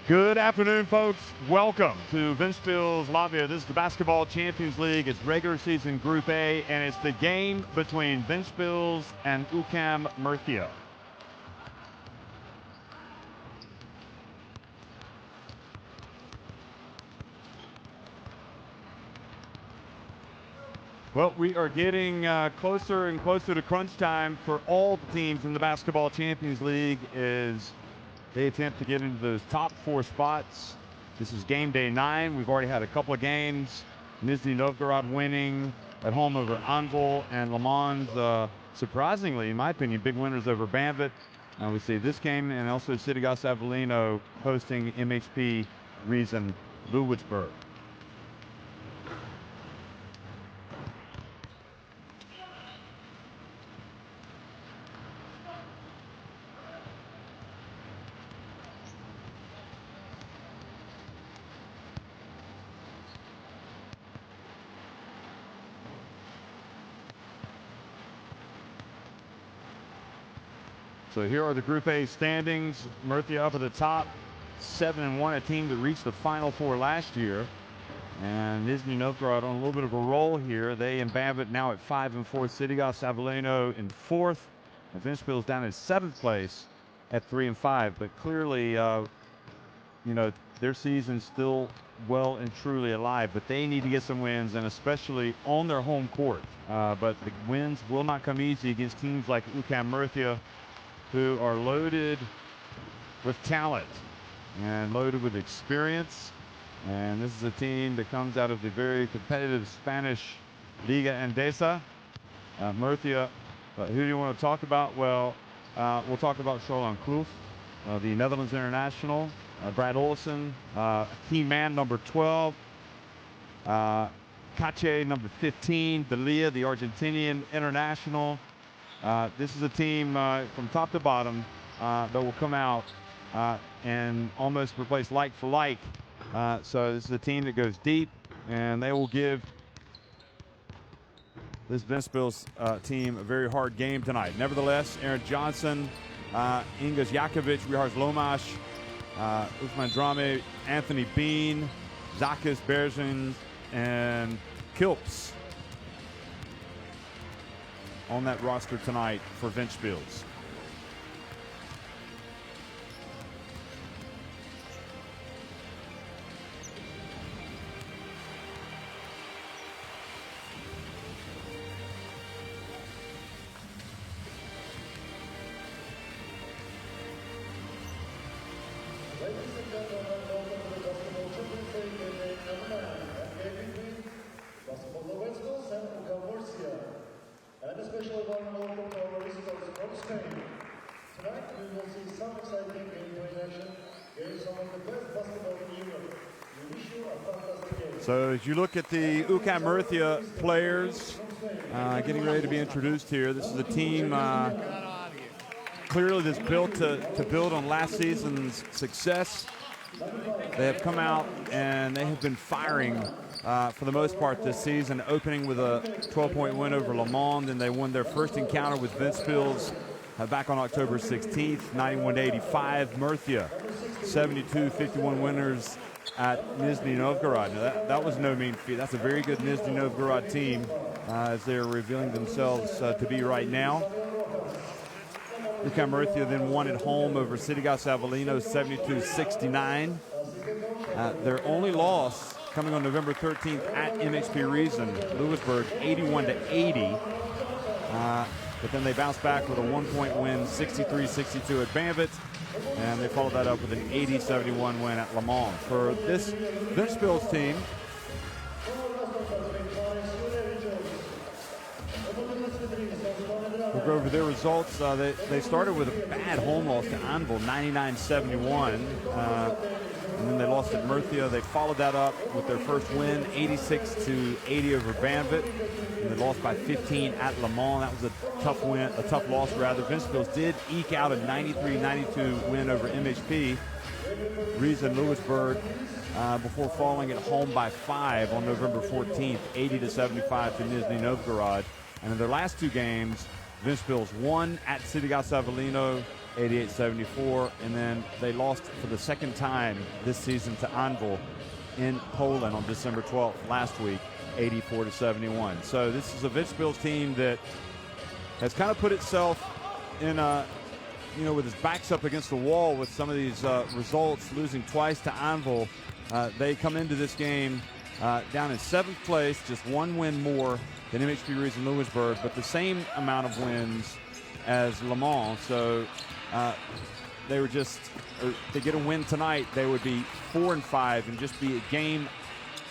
Good afternoon, folks. Welcome to Ventspils Latvia. This is the Basketball Champions League. It's regular season Group A, and it's the game between Ventspils and UCAM Murcia. Well, we are getting closer and closer to crunch time for all the teams in the Basketball Champions League as they attempt to get into those top four spots. This is game day 9. We've already had a couple of games. Nizhny Novgorod winning at home over Anvil, and Le Mans, surprisingly, in my opinion, big winners over Banvit. We see this game, and also Citygas Avellino hosting MHP Riesen Lewisburg. So here are the Group A standings. Murcia up at the top, 7-1, a team that reached the Final Four last year. And Nizhny Novgorod on a little bit of a roll here. They and Banvit now at 5-4. Citygas Avellino in 4th. And Ventspils down in 7th place at 3-5. But clearly, their season's still well and truly alive. But they need to get some wins, and especially on their home court. But the wins will not come easy against teams like UCAM Murcia, who are loaded with talent and loaded with experience. And this is a team that comes out of the very competitive Spanish Liga Endesa. Murcia, who do you want to talk about? Well, we'll talk about Sholan Kloof, the Netherlands international. Brad Olsen, key man number 12. Cache number 15. Delia, the Argentinian international. This is a team from top to bottom that will come out and almost replace like for like. So this is a team that goes deep, and they will give this Ventspils team a very hard game tonight. Nevertheless, Aaron Johnson, Ingas Jakovic, Rihars Lomash, Usman Drame, Anthony Bean, Zakis Berzins, and Kilps on that roster tonight for Ventspils. And especially one local for visitors from Spain. Tonight we will see some exciting gameplay action against some of the best basketball in Europe. We wish you a fantastic game. So as you look at the UCAM Murcia players getting ready to be introduced here, this is a team clearly that's built to build on last season's success. They have come out and they have been firing for the most part this season, opening with a 12-point win over Le Mans, and they won their first encounter with Ventspils back on October 16th, 91-85. Murcia, 72-51 winners at Nizhny Novgorod. Now that was no mean feat. That's a very good Nizhny Novgorod team as they're revealing themselves to be right now. UCAM Murcia then won at home over Citygas Avellino, 72-69. Their only loss coming on November 13th at MHP Riesen Lewisburg, 81-80. But then they bounced back with a 1-point win, 63-62 at Banvit, and they followed that up with an 80-71 win at Le Mans. For this Ventspils team, we'll go over their results. They started with a bad home loss to Anvil, 99-71. And then they lost at Murcia. They followed that up with their first win, 86-80 over Banvit. And they lost by 15 at Le Mans. That was a tough loss rather. Ventspils did eke out a 93-92 win over MHP Riesen Lewisburg before falling at home by 5 on November 14th, 80-75 to Nizhny Novgorod. And in their last two games, Ventspils won at Citygas Avellino 88-74, and then they lost for the second time this season to Anwil in Poland on December 12th last week, 84-71. So this is a Ventspils team that has kind of put itself in a, with its backs up against the wall with some of these results, losing twice to Anwil. They come into this game down in 7th place, just one win more than MHP Rees and Lewisburg, but the same amount of wins as Le Mans. So they were to get a win tonight, they would be 4-5 and just be a game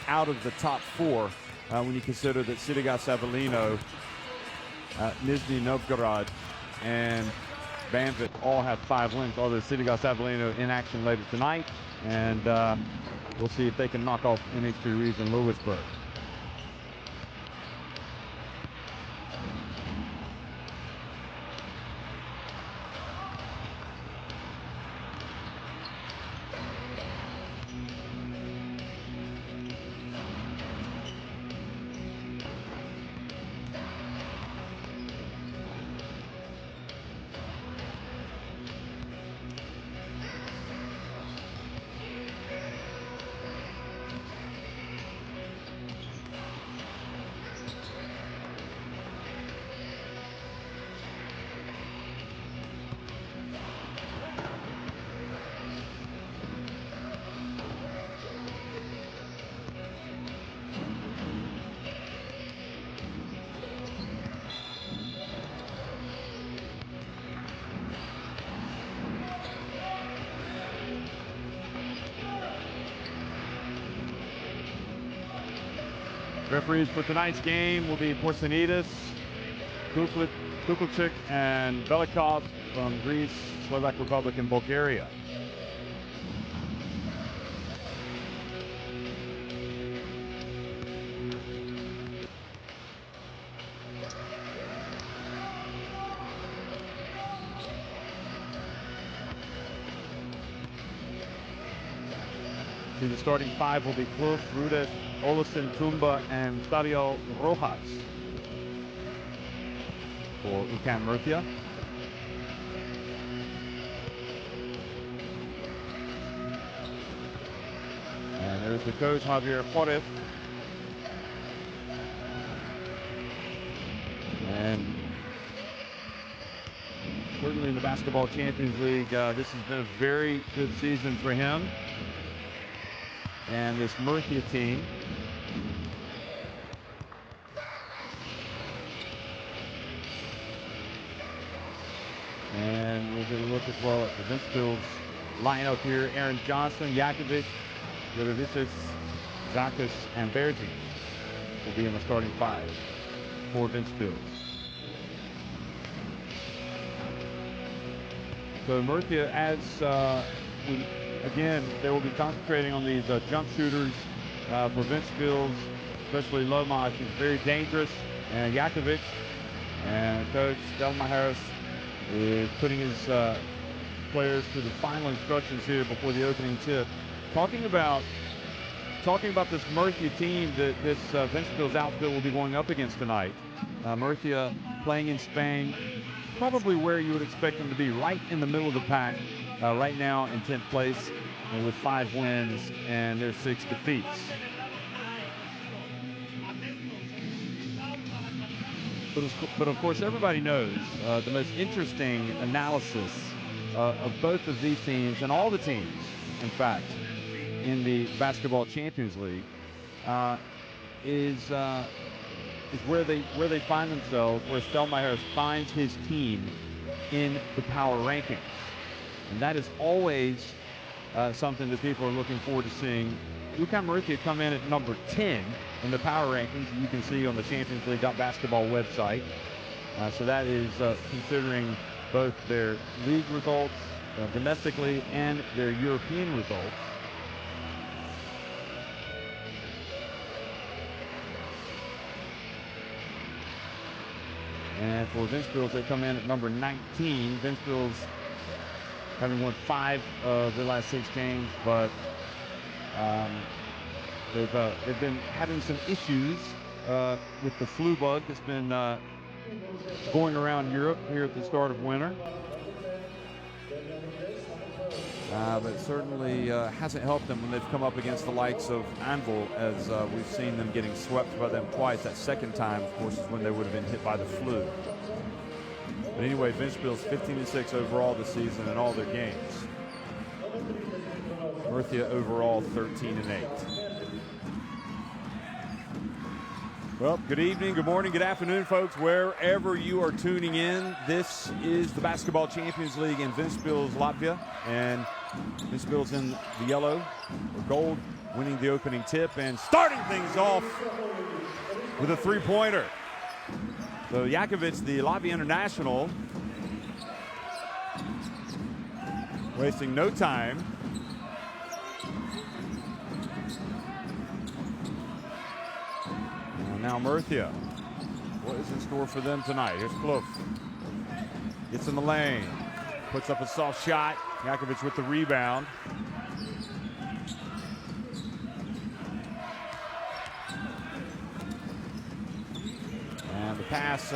out of the top 4 when you consider that Sidigas Avelino, Nizhny Novgorod, and Banvit all have 5 wins, although Sidigas Avelino in action later tonight. And we'll see if they can knock off MHP Rees and Lewisburg. Referees for tonight's game will be Porsanidis, Kuklchik, and Velikov from Greece, Slovak Republic, and Bulgaria. The starting 5 will be Kluf, Rudes, Olesen, Tumba, and Stadio Rojas for UCAM Murcia. And there's the coach, Javier Juarez. And certainly in the Basketball Champions League, this has been a very good season for him and this Murcia team. And we're going to look as well at the Ventspils lineup here. Aaron Johnson, Jakovic, Jodovicic, Zakis, and Berti will be in the starting 5 for Ventspils. So Murcia, as again, they will be concentrating on these jump shooters for Ventspils, especially Lomas, who's very dangerous, and Jakovic. And Coach Delmaharis is putting his players through the final instructions here before the opening tip. Talking about this Murcia team that this Ventspils outfit will be going up against tonight. Murcia playing in Spain, probably where you would expect them to be, right in the middle of the pack, right now in 10th place with 5 wins and their 6 defeats. But of course, everybody knows the most interesting analysis of both of these teams and all the teams, in fact, in the Basketball Champions League is where they find themselves, where Stelmacher finds his team in the power rankings, and that is always something that people are looking forward to seeing. UCAM Murcia come in at number 10 in the power rankings, you can see on the championsleague.basketball website. So that is considering both their league results domestically and their European results. And for Ventspils, they come in at number 19. Ventspils having won 5 of their last 6 games, but they've been having some issues with the flu bug that's been going around Europe here at the start of winter. but certainly hasn't helped them when they've come up against the likes of Anvil, as we've seen them getting swept by them twice. That second time, of course, is when they would have been hit by the flu. But anyway, Ventspils 15-6 overall this season in all their games. Murcia overall 13-8. Well, good evening, good morning, good afternoon, folks, wherever you are tuning in. This is the Basketball Champions League in Ventspils, Latvia, and Ventspils in the yellow or gold, winning the opening tip and starting things off with a three-pointer. So Jakovic, the Latvia international, wasting no time. Now Murcia, what is in store for them tonight? Here's Kloof. Gets in the lane, puts up a soft shot. Jakovic with the rebound. And the pass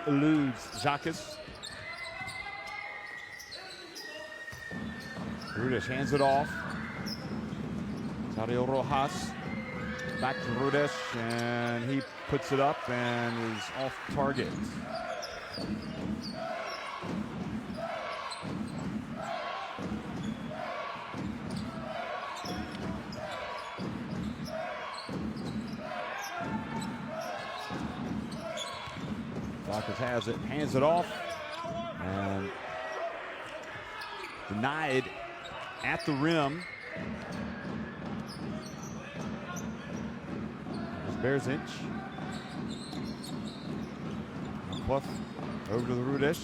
eludes Zakis. Rudish hands it off. Tadeo Rojas. Back to Rudish, and he puts it up and is off target. Zakis has it, hands it off, and denied at the rim. Berzic. Kloof over to the Rudish.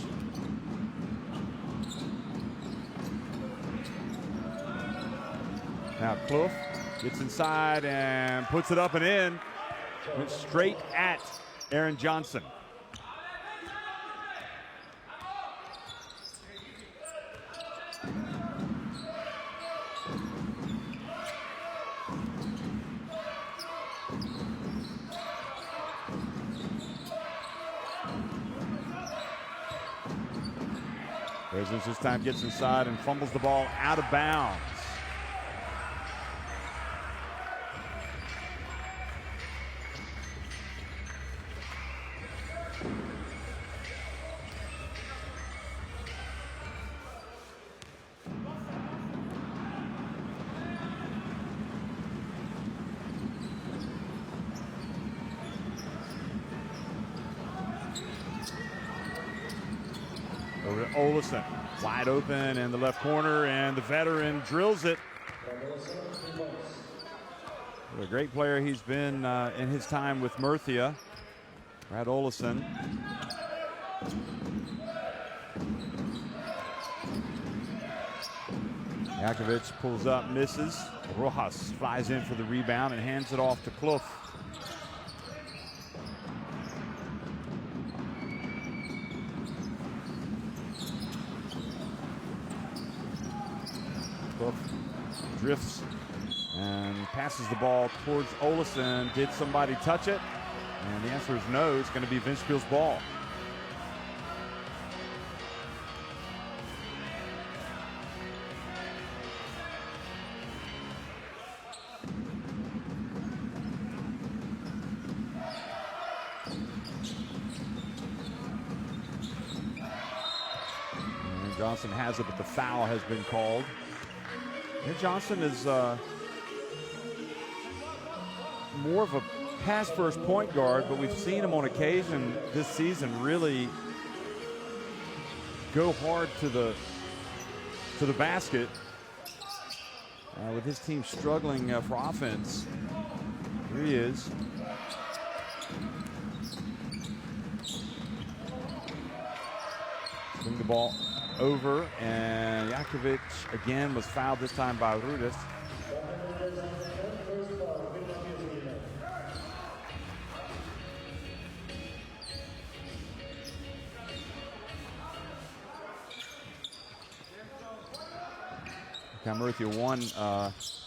Now Kloof gets inside and puts it up and in. Went straight at Aaron Johnson. Berzic this time gets inside and fumbles the ball out of bounds. Over to Olesen, wide open in the left corner, and the veteran drills it. What a great player he's been in his time with Murcia, Brad Olesen. Jakovic pulls up, misses. Rojas flies in for the rebound and hands it off to Kloof. Drifts and passes the ball towards Olesen. Did somebody touch it? And the answer is no. It's going to be Ventspils' ball. And Johnson has it, but the foul has been called. And Johnson is more of a pass-first point guard, but we've seen him on occasion this season really go hard to the basket. With his team struggling for offense. Here he is. Swing the ball over, and Jakovic again was fouled, this time by Rudish. Murcia won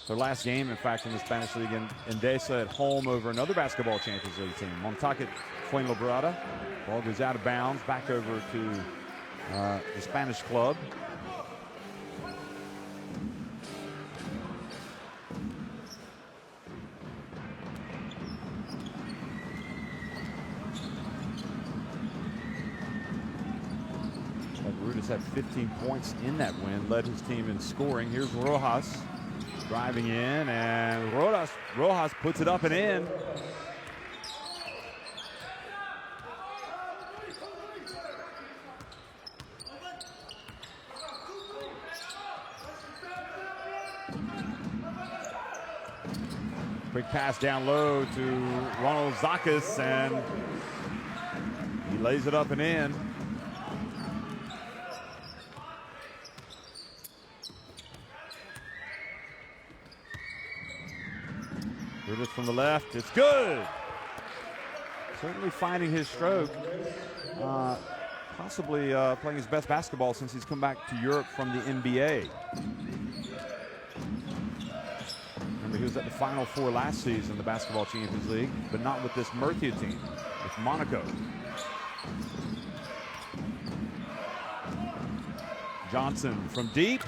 their last game, in fact, in the Spanish League in Endesa at home over another Basketball Champions League team, Montaque Fuenlabrada. Ball goes out of bounds, back over to the Spanish club. Just had 15 points in that win, led his team in scoring. Here's Rojas driving in, and Rojas puts it up and in. Quick pass down low to Ronald Zakis, and he lays it up and in. Rivers from the left, it's good. Certainly finding his stroke. Possibly playing his best basketball since he's come back to Europe from the NBA. Remember, he was at the Final Four last season in the Basketball Champions League, but not with this Murcia team, with Monaco. Johnson from deep.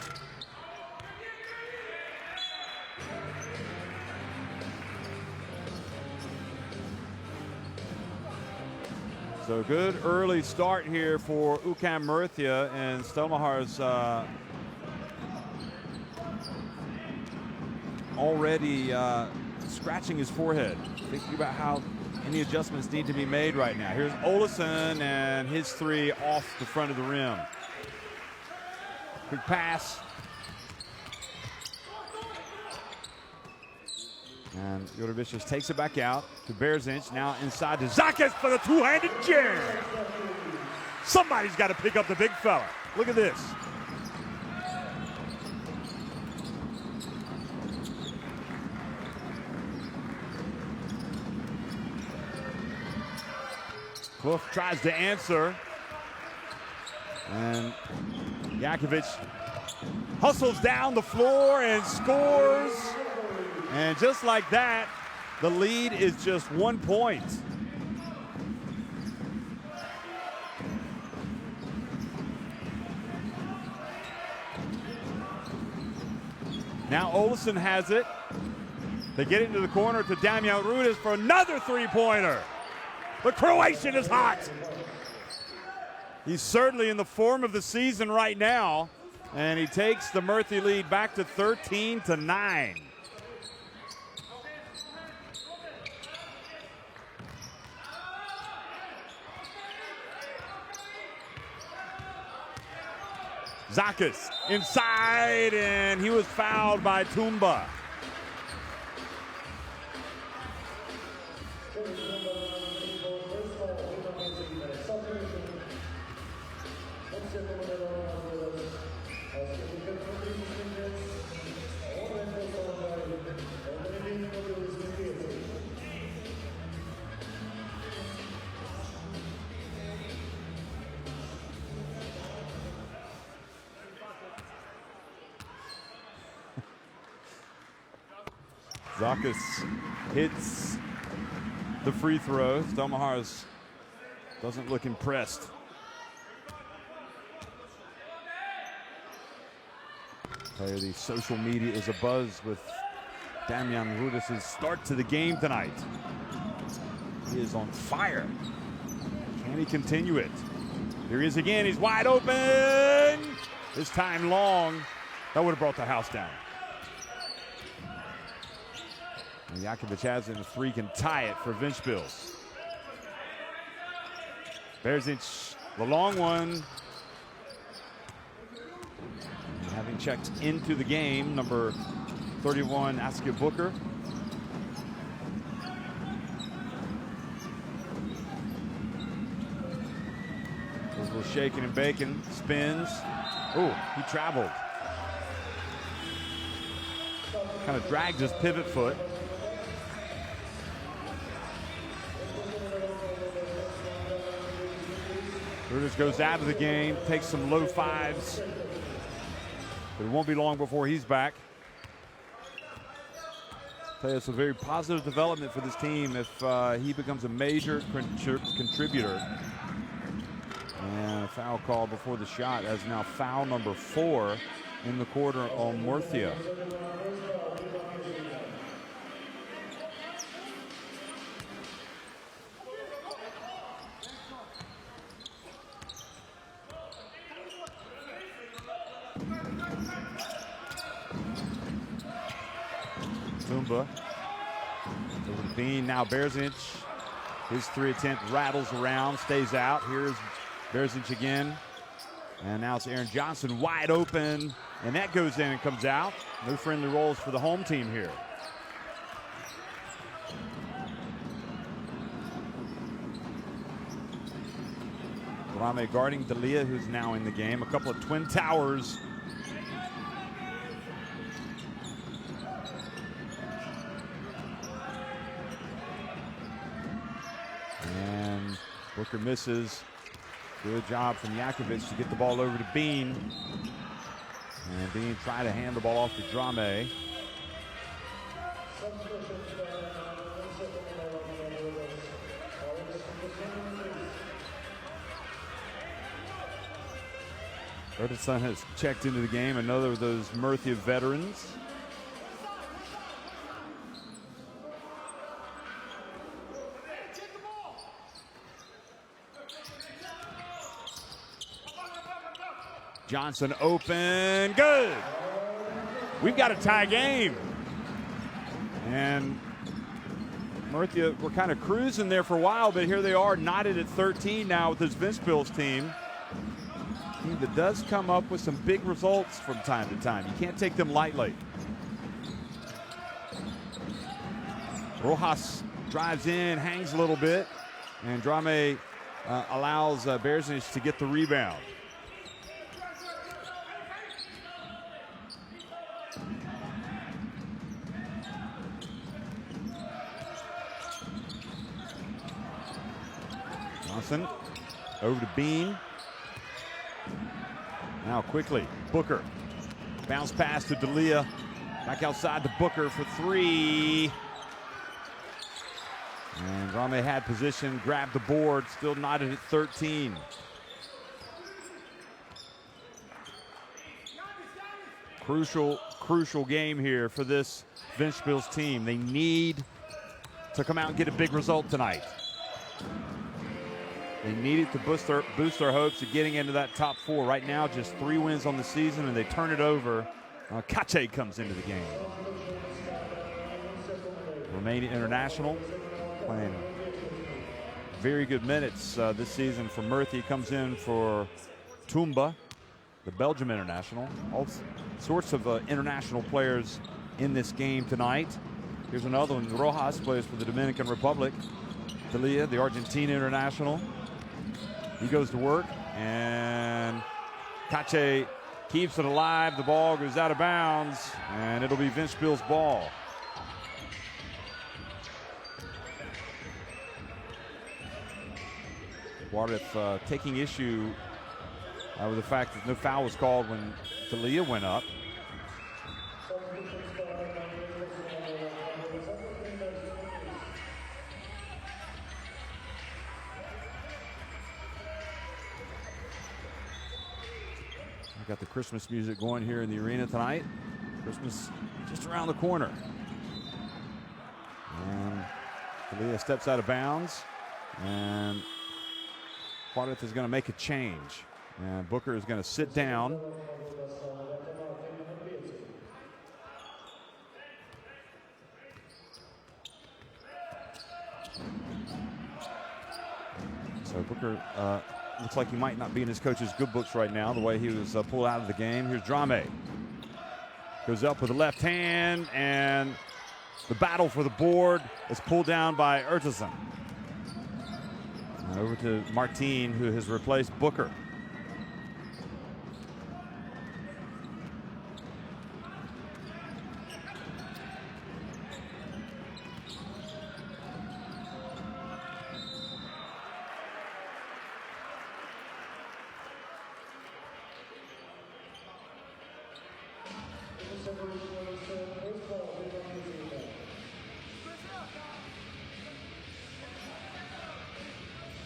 So good early start here for UCAM Murcia, and Stelmacher's already scratching his forehead, thinking about how any adjustments need to be made right now. Here's Olesen and his three off the front of the rim. Quick pass. And Jurevicius takes it back out to Berzinch, now inside to Zakis for the two-handed jam. Somebody's got to pick up the big fella. Look at this. Cliff tries to answer. And Jakovic hustles down the floor and scores. And just like that, the lead is just 1 point. Now Olesen has it. They get into the corner to Damian Rudas for another three-pointer. The Croatian is hot. He's certainly in the form of the season right now, and he takes the Murcia lead back to 13-9. Zakis inside, and he was fouled by Tumba. Zakis hits the free throw. Stelmacher doesn't look impressed. The social media is abuzz with Damian Rudas' start to the game tonight. He is on fire. Can he continue it? Here he is again. He's wide open. This time long. That would have brought the house down. And Jakovic has it, and the three can tie it for Ventspils. Berzinch, the long one. And having checked into the game, number 31, Askia Booker. A little shaking and baking, spins. Oh, he traveled. Kind of dragged his pivot foot. Rudas goes out of the game, takes some low fives, but it won't be long before he's back. Tell you, it's a very positive development for this team if he becomes a major contributor. And a foul call before the shot, as now foul number 4 in the quarter on Murcia. Tumba. Over to Bean, now Berzinch. His 3 attempt rattles around, stays out. Here's Berzinch again. And now it's Aaron Johnson wide open, and that goes in and comes out. No friendly rolls for the home team here. Rame guarding D'Elia, who's now in the game. A couple of twin towers. And Booker misses. Good job from Jakovic to get the ball over to Bean. And Bean trying to hand the ball off to Drame. Erdogan has checked into the game, another of those Murcia veterans. Johnson open, good. We've got a tie game. And Murcia were kind of cruising there for a while, but here they are knotted at 13 now with this Ventspils team. Team that does come up with some big results from time to time. You can't take them lightly. Rojas drives in, hangs a little bit, and Drame allows Berzinich to get the rebound. Johnson over to Bean. Now quickly, Booker. Bounce pass to D'Elia. Back outside to Booker for 3. And Drame had position, grabbed the board, still knotted at 13. Crucial game here for this Ventspils team. They need to come out and get a big result tonight. They needed to boost their hopes of getting into that top 4. Right now, just 3 wins on the season, and they turn it over. Kache comes into the game. Romanian international, playing very good minutes this season for Murcia. Comes in for Tumba, the Belgium international. All sorts of international players in this game tonight. Here's another one. Rojas plays for the Dominican Republic. D'Elia, the Argentina international. He goes to work, and Kache keeps it alive. The ball goes out of bounds, and it'll be Ventspils' ball. Guardiola taking issue with the fact that no foul was called when D'Elia went up. Got the Christmas music going here in the arena tonight. Christmas just around the corner. And D'Elia steps out of bounds. And Guardiola is going to make a change. And Booker is going to sit down. So Booker looks like he might not be in his coach's good books right now, the way he was pulled out of the game. Here's Drame. Goes up with the left hand, and the battle for the board is pulled down by Erdogan. Over to Martin, who has replaced Booker.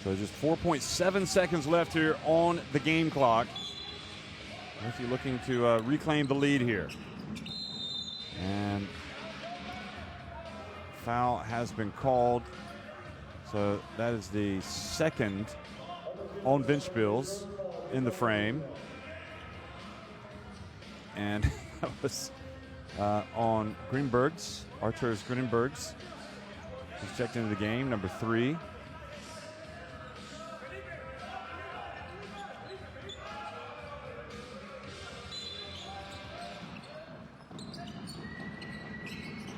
So just 4.7 seconds left here on the game clock. If you're looking to reclaim the lead here. And foul has been called. So that is the second on Ventspils in the frame. And that was on Greenbergs, Artur's Greenbergs. He's checked into the game, number 3.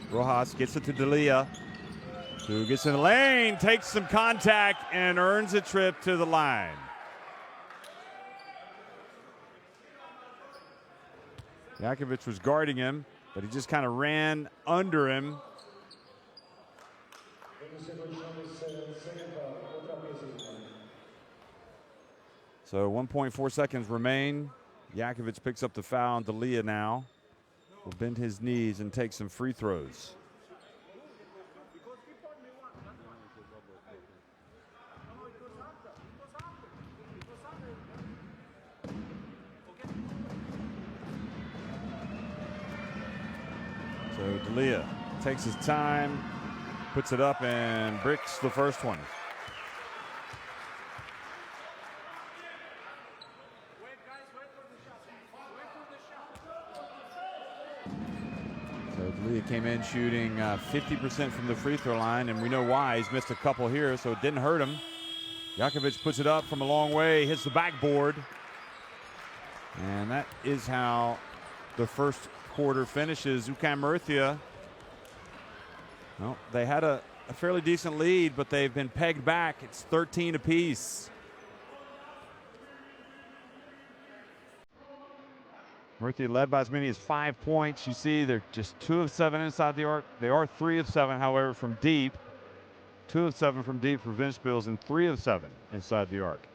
Rojas gets it to D'Elia, who gets in the lane, takes some contact, and earns a trip to the line. Jakovic was guarding him, but he just kind of ran under him. So 1.4 seconds remain. Jakovic picks up the foul on D'Elia now. Will bend his knees and take some free throws. So D'Elia takes his time, puts it up, and bricks the first one. So D'Elia came in shooting 50% from the free throw line, and we know why. He's missed a couple here, so it didn't hurt him. Jakovic puts it up from a long way, hits the backboard. And that is how the first quarter finishes. UCAM Murcia, well, they had a fairly decent lead, but they've been pegged back. It's 13 apiece. Murcia led by as many as 5 points. You see they're just 2 of 7 inside the arc. They are 3 of 7, however, from deep. 2 of 7 from deep for Ventspils and 3 of 7 inside the arc.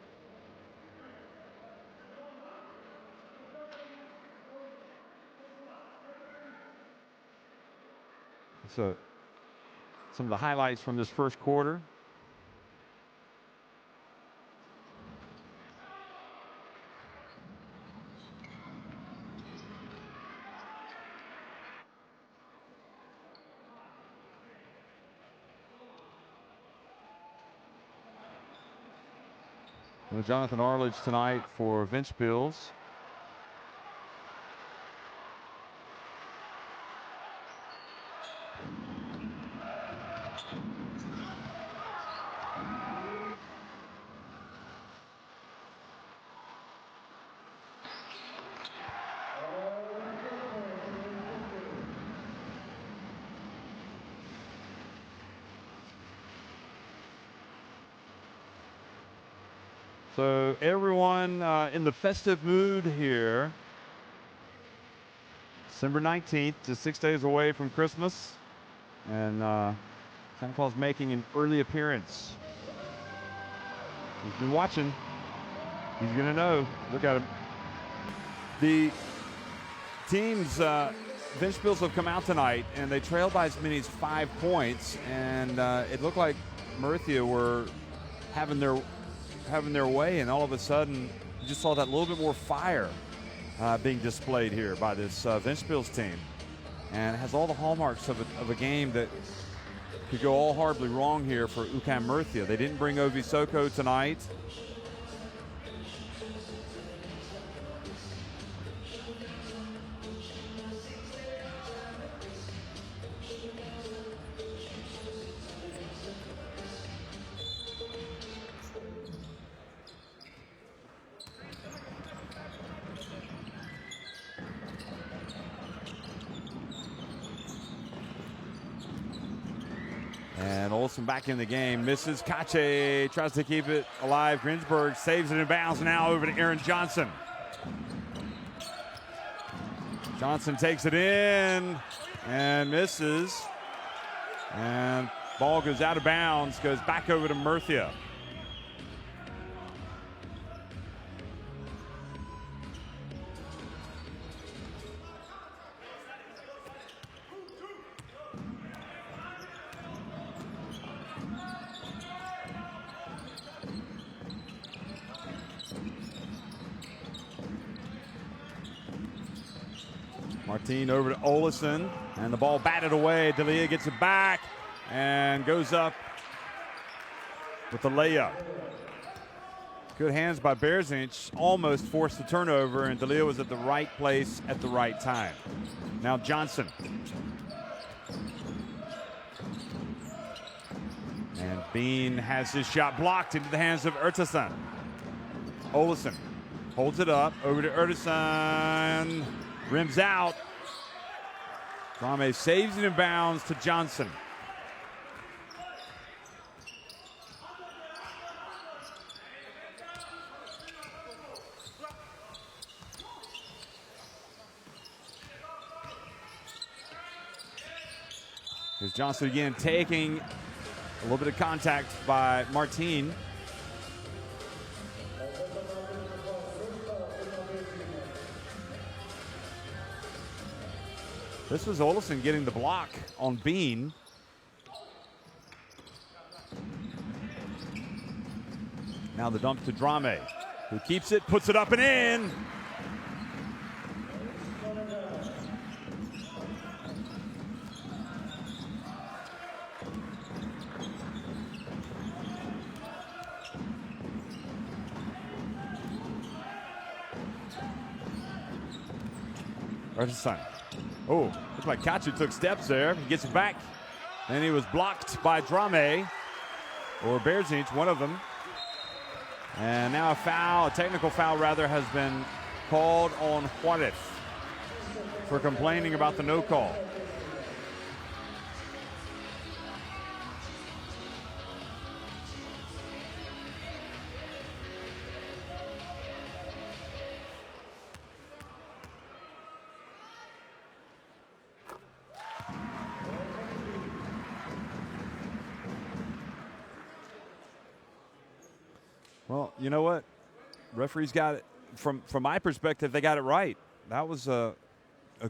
So some of the highlights from this first quarter. Well, Jonathan Arledge tonight for Ventspils. So everyone in the festive mood here. December 19th, just 6 days away from Christmas. And Santa Claus making an early appearance. He's been watching. He's going to know. Look at him. The teams, Ventspils have come out tonight, and they trailed by as many as 5 points. And it looked like Murcia were having their way, and all of a sudden you just saw that little bit more fire being displayed here by this Ventspils team, and it has all the hallmarks of a game that could go all horribly wrong here for UCAM Murcia. They didn't bring Ovi Soko tonight. And Olsen back in the game, misses. Kache tries to keep it alive. Greensburg saves it in bounds, now over to Aaron Johnson. Johnson takes it in and misses. And ball goes out of bounds, goes back over to Murcia. Martin over to Olesen, and the ball batted away. D'Elia gets it back and goes up with the layup. Good hands by Berzinch, almost forced the turnover, and D'Elia was at the right place at the right time. Now Johnson. And Bean has his shot blocked into the hands of Ertasan. Olesen holds it up, over to Ertasan, rims out. Drame saves it in bounds to Johnson. Here's Johnson again, taking a little bit of contact by Martin. This was Olesen getting the block on Bean. Now the dump to Drame, who keeps it, puts it up and in. Ertasan. Oh, looks like Kachi took steps there. He gets it back. Then he was blocked by Drame, or Berzinch, one of them. And now a foul, a technical foul rather, has been called on Juarez for complaining about the no call. Well, you know what? Referees got it. From my perspective, they got it right. That was a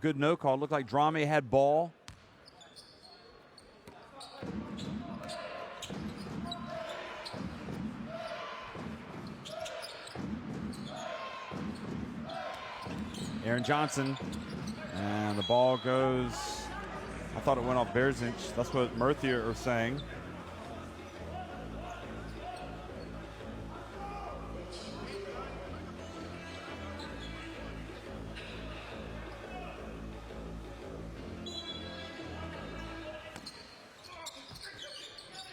good no call. It looked like Drame had ball. Aaron Johnson. And the ball goes, I thought it went off Berzinch. That's what Murcia are saying.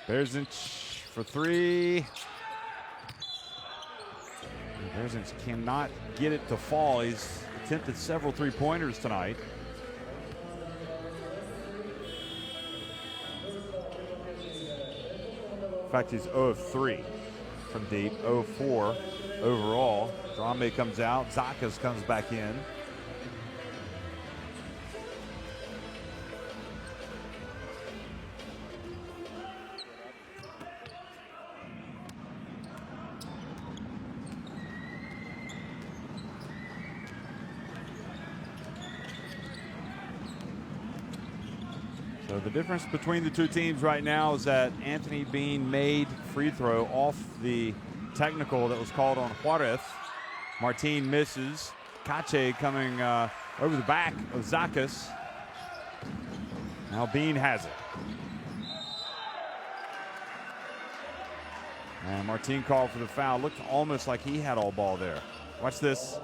Berzinch for three. Berzinch cannot get it to fall. He's attempted several three-pointers tonight. In fact, he's 0 of 3 from deep, 0 of 4 overall. Drame comes out, Zakas comes back in. So the difference between the two teams right now is that Anthony Bean made free throw off the technical that was called on Juarez. Martin misses. Kache coming over the back of Zakas. Now Bean has it. And Martin called for the foul. Looked almost like he had all ball there. Watch this.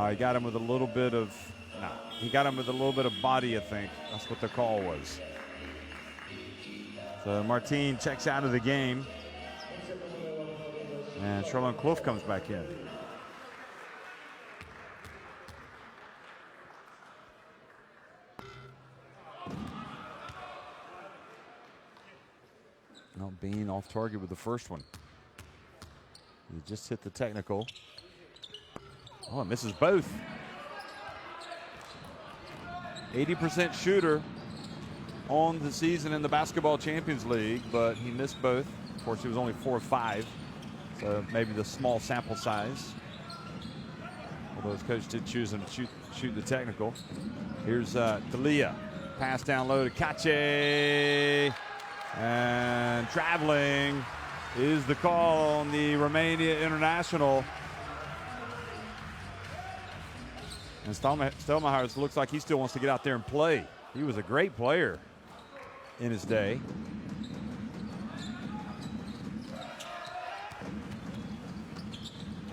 He got him with a little bit of, he got him with a little bit of body, I think. That's what the call was. So Martin checks out of the game. And Charlon Clough comes back in. Now Bean off target with the first one. He just hit the technical. Oh, it misses both. 80% shooter on the season in the Basketball Champions League, but he missed both. Of course, he was only 4 of 5, so maybe the small sample size. Although his coach did choose him to shoot the technical. Here's D'Elia. Pass down low to Kache. And traveling is the call on the Romania international. And Stelmacher looks like he still wants to get out there and play. He was a great player in his day.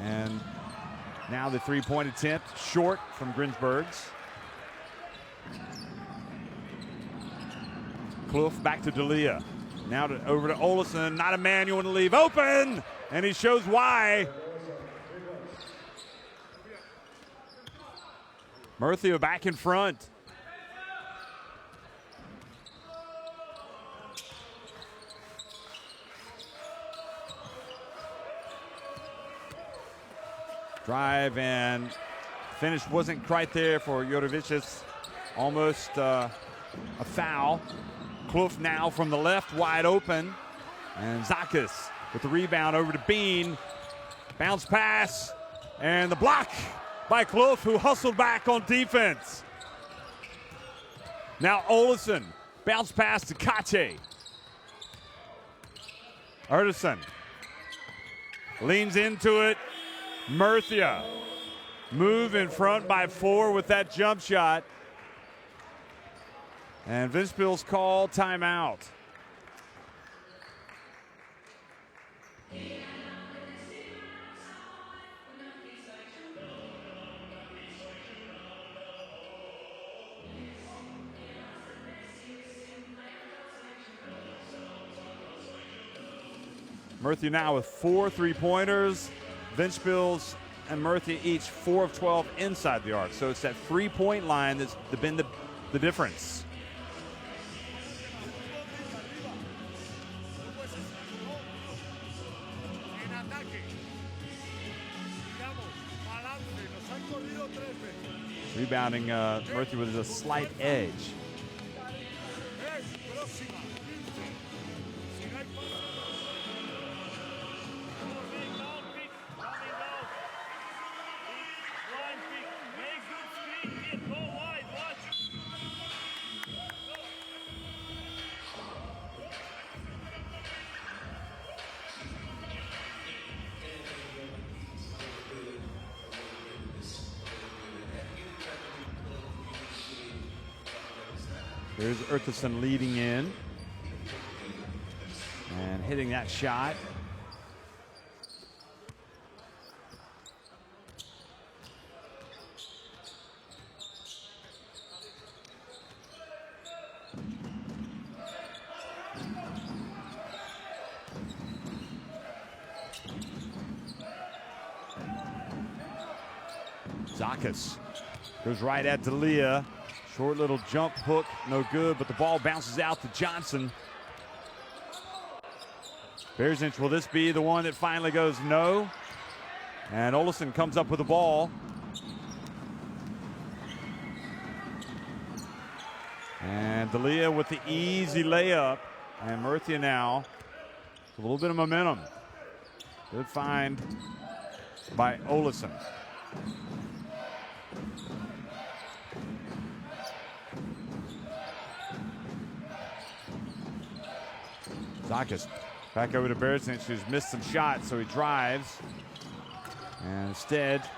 And now the three-point attempt, short from Grinsberg's. Kloof back to D'Elia. Now over to Olesen, not a man you want to leave open, and he shows why. Murcia back in front. Drive and finish wasn't quite there for Jurevicius. Almost a foul. Kloof now from the left, wide open. And Zakis with the rebound over to Bean. Bounce pass, and the block by Kloof, who hustled back on defense. Now Olesen, bounce pass to Kache. Erderson leans into it. Murcia move in front by 4 with that jump shot. And Ventspils call timeout. Murcia now with 4 3-pointers. Ventspils and Murcia each 4 of 12 inside the arc. So it's that 3-point line that's been the difference. Rebounding Murcia with a slight edge. There's Ertherson leading in and hitting that shot. Zakis goes right at D'Elia. Short little jump hook, no good, but the ball bounces out to Johnson. Bearsinch, will this be the one that finally goes no? And Olesen comes up with the ball. And D'Elia with the easy layup. And Murcia now with a little bit of momentum. Good find by Olesen. Zakis back over to Bearsinch, who's missed some shots, so he drives. And instead,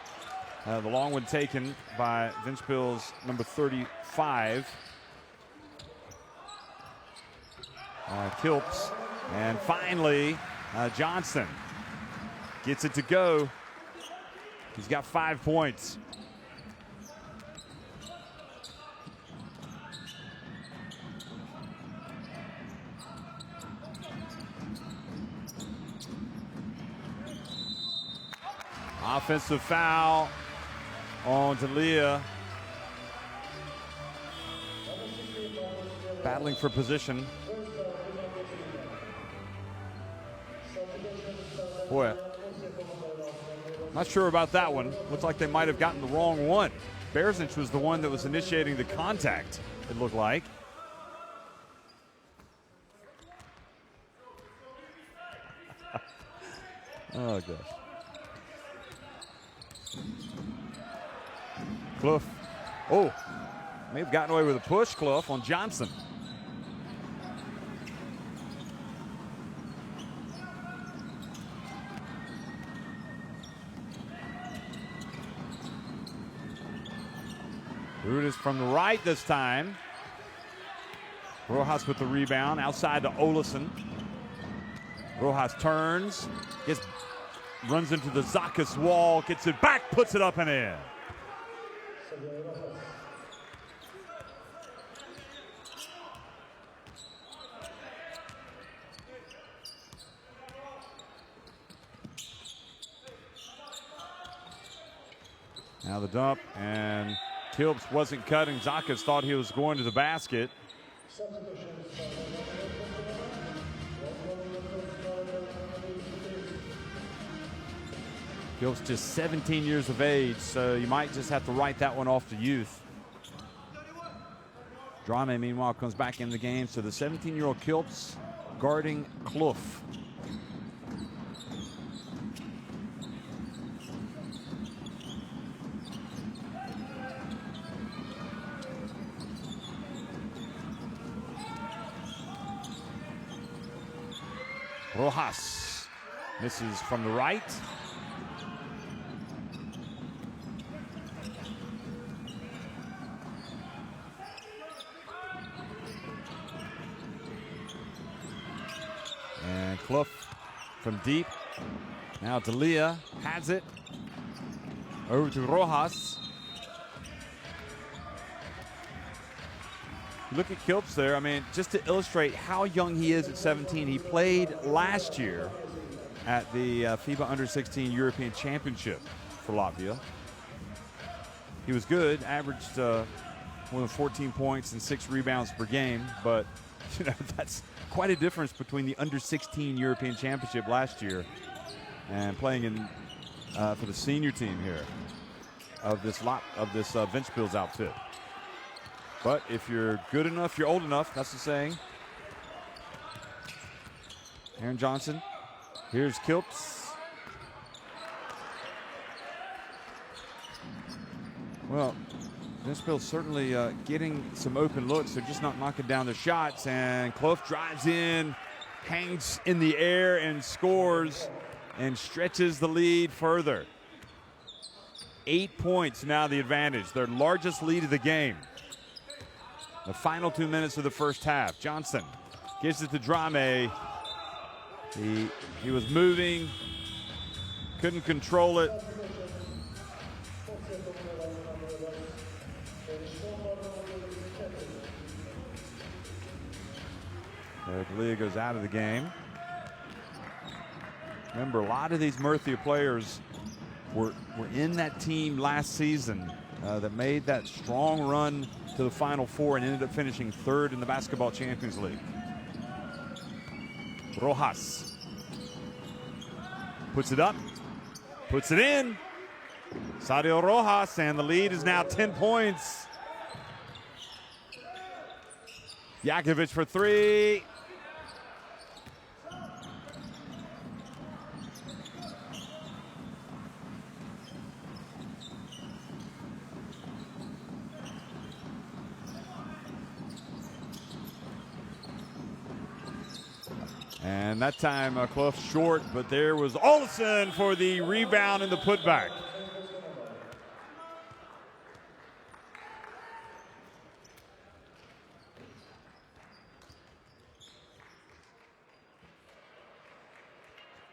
the long one taken by Ventspils number 35. Kilps. And finally, Johnson gets it to go. He's got 5 points. Offensive foul on D'Elia. Battling for position. Boy, not sure about that one. Looks like they might have gotten the wrong one. Bearsinch was the one that was initiating the contact, it looked like. Oh, gosh. Kloof. Oh, may have gotten away with a push, Kloof, on Johnson. Root from the right this time. Rojas with the rebound outside to Olesen. Rojas turns, gets runs into the Zakas wall, gets it back, puts it up and in. Now the dump, and Kilps wasn't cutting. Zakas thought he was going to the basket. Kilps just 17 years of age, so you might just have to write that one off to youth. Drame, meanwhile, comes back in the game. So the 17-year-old Kilps guarding Clough. Rojas misses from the right. And Clough from deep. Now D'Elia has it. Over to Rojas. Look at Kilps there. I mean, just to illustrate how young he is at 17, he played last year at the FIBA Under-16 European Championship for Latvia. He was good, averaged more than 14 points and 6 rebounds per game, but you know, that's quite a difference between the Under-16 European Championship last year and playing in for the senior team here of this Ventspils outfit. But if you're good enough, you're old enough. That's the saying. Aaron Johnson. Here's Kilps. Well, Ventspils certainly getting some open looks. They're just not knocking down the shots. And Clough drives in, hangs in the air, and scores and stretches the lead further. 8 points now the advantage. Their largest lead of the game. The final 2 minutes of the first half. Johnson gives it to Drame. He was moving, couldn't control it. D'Elia goes out of the game. Remember, a lot of these Murcia players were in that team last season that made that strong run to the Final Four and ended up finishing third in the Basketball Champions League. Rojas puts it up, puts it in. Sadio Rojas, and the lead is now 10 points. Jakovic for three. And that time Clough short, but there was Olsen for the rebound and the putback.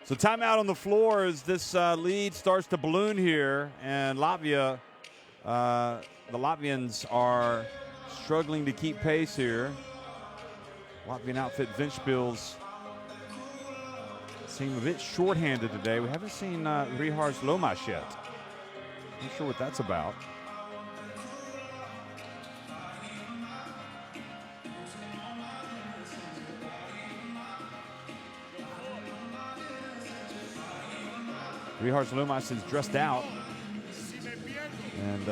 So timeout on the floor as this lead starts to balloon here, and Latvia, the Latvians are struggling to keep pace here. Latvian outfit Ventspils seem a bit shorthanded today. We haven't seen Rihars Lomas yet. Not sure what that's about. Rihars Lomas is dressed out, and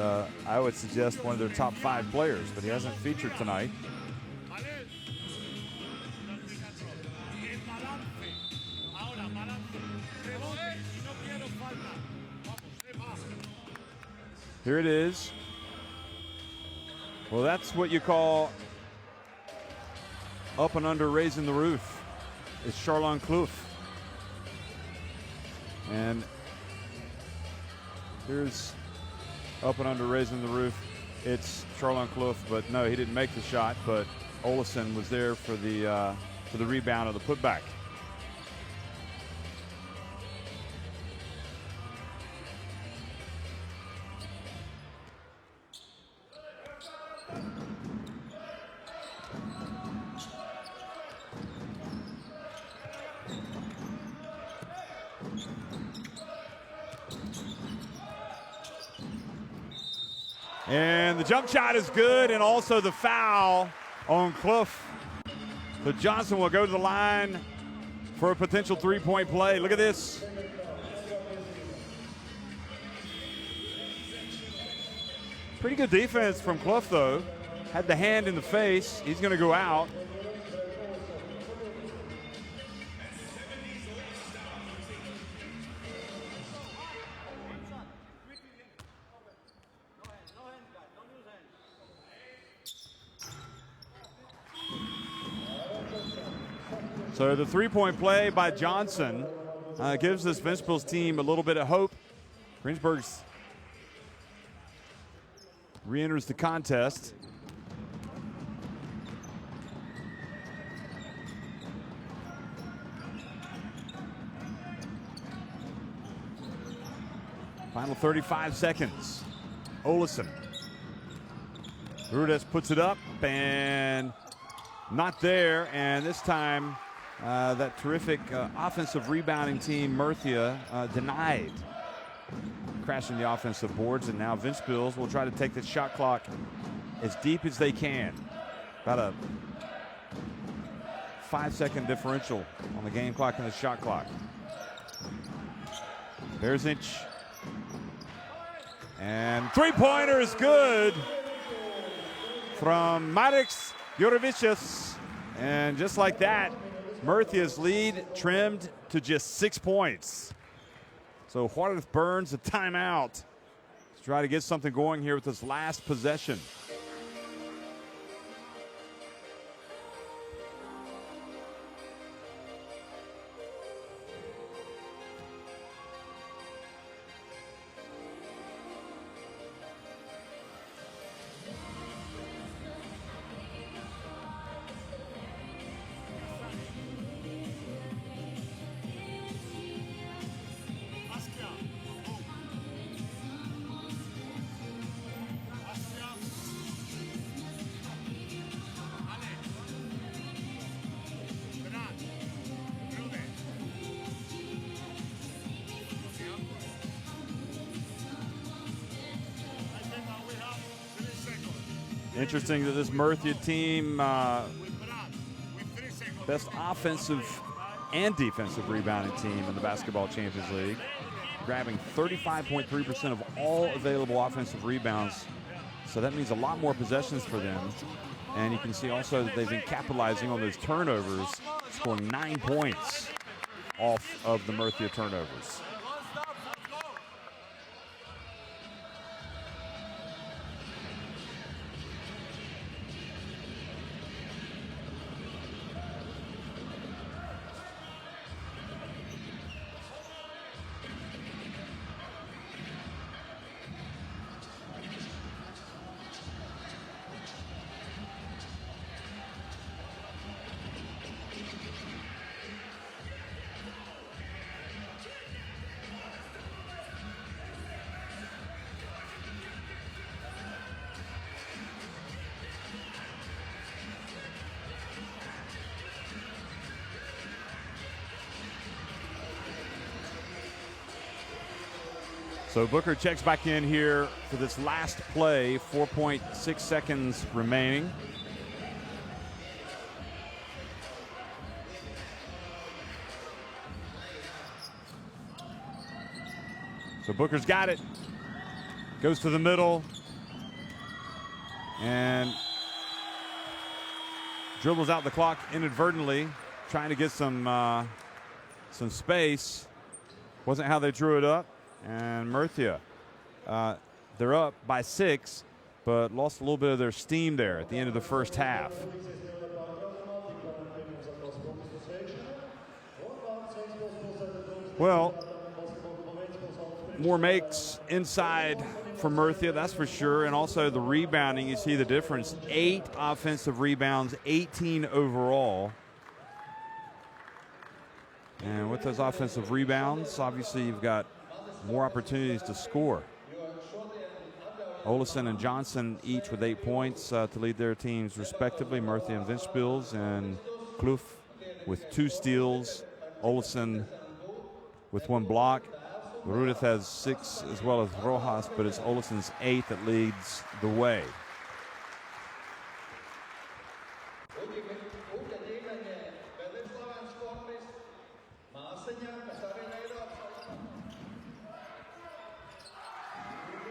I would suggest one of their top 5 players, but he hasn't featured tonight. Here it is. Well, that's what you call up and under raising the roof. It's Charlon Clough. And here's up and under raising the roof. It's Charlon Clough, but no, he didn't make the shot, but Olsen was there for the rebound of the putback. And the jump shot is good, and also the foul on Clough. So Johnson will go to the line for a potential three-point play. Look at this. Pretty good defense from Clough, though. Had the hand in the face. He's going to go out. So the three-point play by Johnson gives this Ventspils team a little bit of hope. Greensburg's re-enters the contest. Final 35 seconds. Olesen. Rudes puts it up and not there. And this time, that terrific offensive rebounding team, Murcia, denied crashing the offensive boards. And now Ventspils will try to take the shot clock as deep as they can. About a 5-second differential on the game clock and the shot clock. Berzic. And three-pointer is good from Marek Jurevicius. And just like that, Murcia's lead trimmed to just 6 points. So Juarez burns a timeout to try to get something going here with this last possession. Interesting that this Murcia team, best offensive and defensive rebounding team in the Basketball Champions League, grabbing 35.3% of all available offensive rebounds. So that means a lot more possessions for them. And you can see also that they've been capitalizing on those turnovers, scoring 9 points off of the Murcia turnovers. So Booker checks back in here for this last play, 4.6 seconds remaining. So Booker's got it, goes to the middle, and dribbles out the clock inadvertently, trying to get some space. Wasn't how they drew it up. And Murcia, they're up by 6, but lost a little bit of their steam there at the end of the first half. Well, more makes inside for Murcia, that's for sure. And also the rebounding, you see the difference. 8 offensive rebounds, 18 overall. And with those offensive rebounds, obviously you've got more opportunities to score. Olesen and Johnson each with 8 points to lead their teams respectively. Murcia and Ventspils, and Clough with 2 steals. Olesen with 1 block. Rudith has 6 as well as Rojas, but it's Oleson's 8 that leads the way.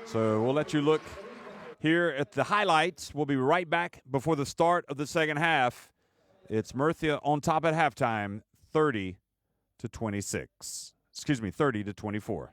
So we'll let you look here at the highlights. We'll be right back before the start of the second half. It's Murcia on top at halftime, 30-26. Excuse me, 30-24.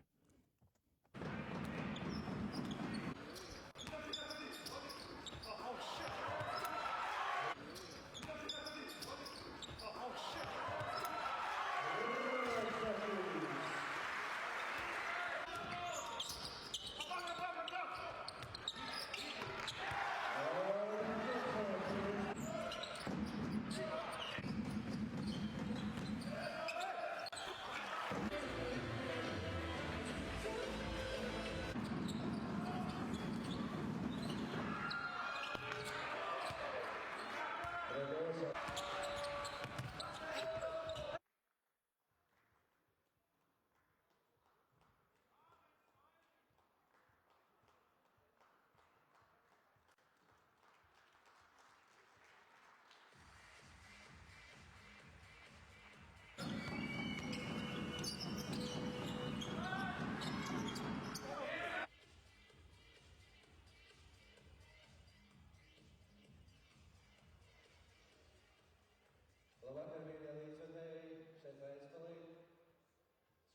Labvakar, mīļie līdzjutēji, šeit Ventspilī.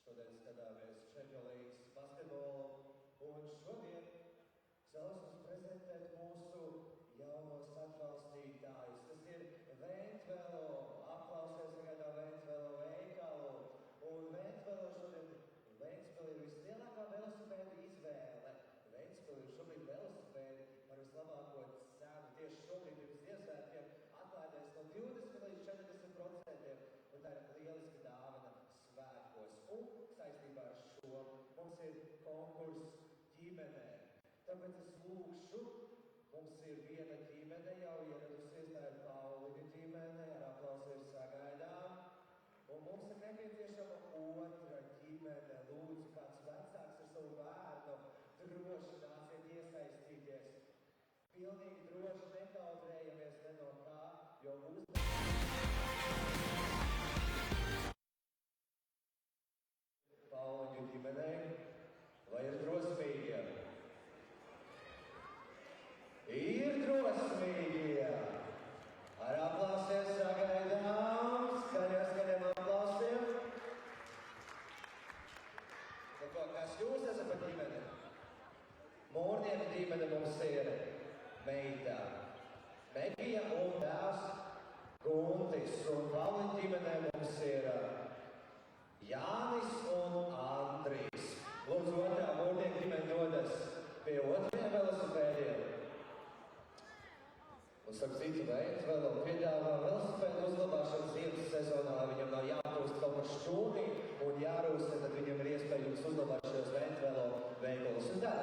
Šodien skatāmies Čempionāta līgas basketbolu. Un šodien es vēlos jums prezentēt mūsu jaunos atbalstītājus. Tas ir Ventspilo. Aplausies sagaidām Ventspilo veikalu. Un Ventspilo šodien Ventspilī ir vislielākā velosipēdu izvēle. Ventspilī ir šobrīd velosipēdi par vislabāko cenu. Tieši šobrīd pirms Ziemassvētkiem atlaidēs no 20 līdz 40%. Un tā ir lieliska dāvana svētkos. Un saistībā ar šo mums ir konkurss ģimenē. Tāpēc es lūkšu, mums ir viena ģimene jau ieradusies, tā ir Pauliņa ģimene, ar aplausiem sagaidām. Un mums ir nepieciešama otra ģimene. Lūdzu, kāds vecāks ar savu bērnu, droši nāciet iesaistīties. Pilnīgi droši nekautrējamies ne no kā, jo mūsu Pauliņu ģimenei, vai ir drosmīgie? Ir drosmīgie! Ar aplausiem sagaidām, skaļiem aplausiem. Nu ko, kas jūs esat par ģimeni? Mūrnieku ģimene mums ir meita Megija un tēvs Guntis. Un Pauliņu ģimenē mums ir Jānis un Andrijs. Lūdzu, otrā mūrnieku ģimene dodas pie otrajiem velosipēdiem. Un starp citu veids vēl piedāvā velosipēdu uzglabāšanu ziemas sezonā, lai viņam nav jāpūst kaut par šķūnī un jārūsta, tad viņam ir iespēja jums uzglabāt šos Ventvelo veikalus. Un tad,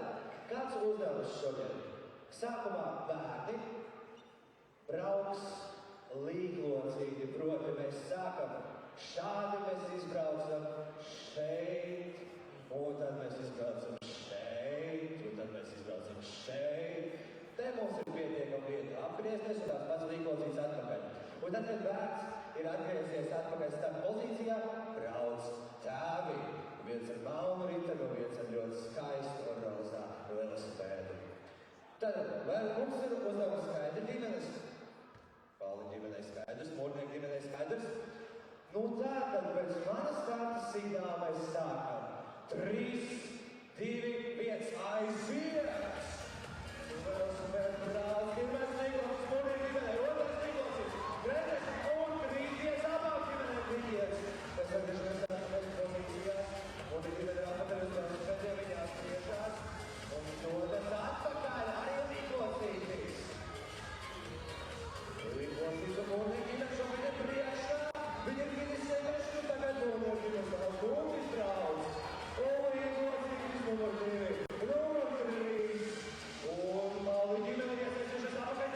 kāds uzdevums šodien? Sākumā bērni brauks līglocīgi, proti mēs sākam šādi, mēs izbraucam šeit, un tad mēs izbraucam šeit, un tad mēs izbraucam šeit. Te mums ir pietiekama vieta apgriezties un tās pats līglocīgs atpakaļ. Un tad, kad bērns ir atgriezies atpakaļ starp pozīcijām, brauc tēvi. Viens ar melnu riteni un viens ar ļoti skaistu un rozā velosipēdu. Tad, vai mums ir uzdevums skaidri ģimenes? Pauliņu ģimenei skaidrs, mūrnieku ģimenei skaidrs. Nu tā, tad pēc manas kārtas signāla mēs sākam. 3, 2, 1, aiziet! Velosipēdu brālis, pirmais līglocīgs, mūrnieku ģimenei, otrais līglocīgs, treneris un krīties abām ģimenēm krīties. Mēs atgriežamies atpakaļ pozīcijās, un ģimene atpakaļ uz velosipēdiem, viņi atgriežās un dodas atpakaļ arī līglocīgs. Līglocīgs un mūrnieku ģimene šobrīd ir priekšā. Viņi ir finisējuši, un tagad mūrnieku ģimene vēl Guntis brauc. Un līglocīgs numur 2, numur 3. Un Pauliņu ģimene iesaistījušies apakaļ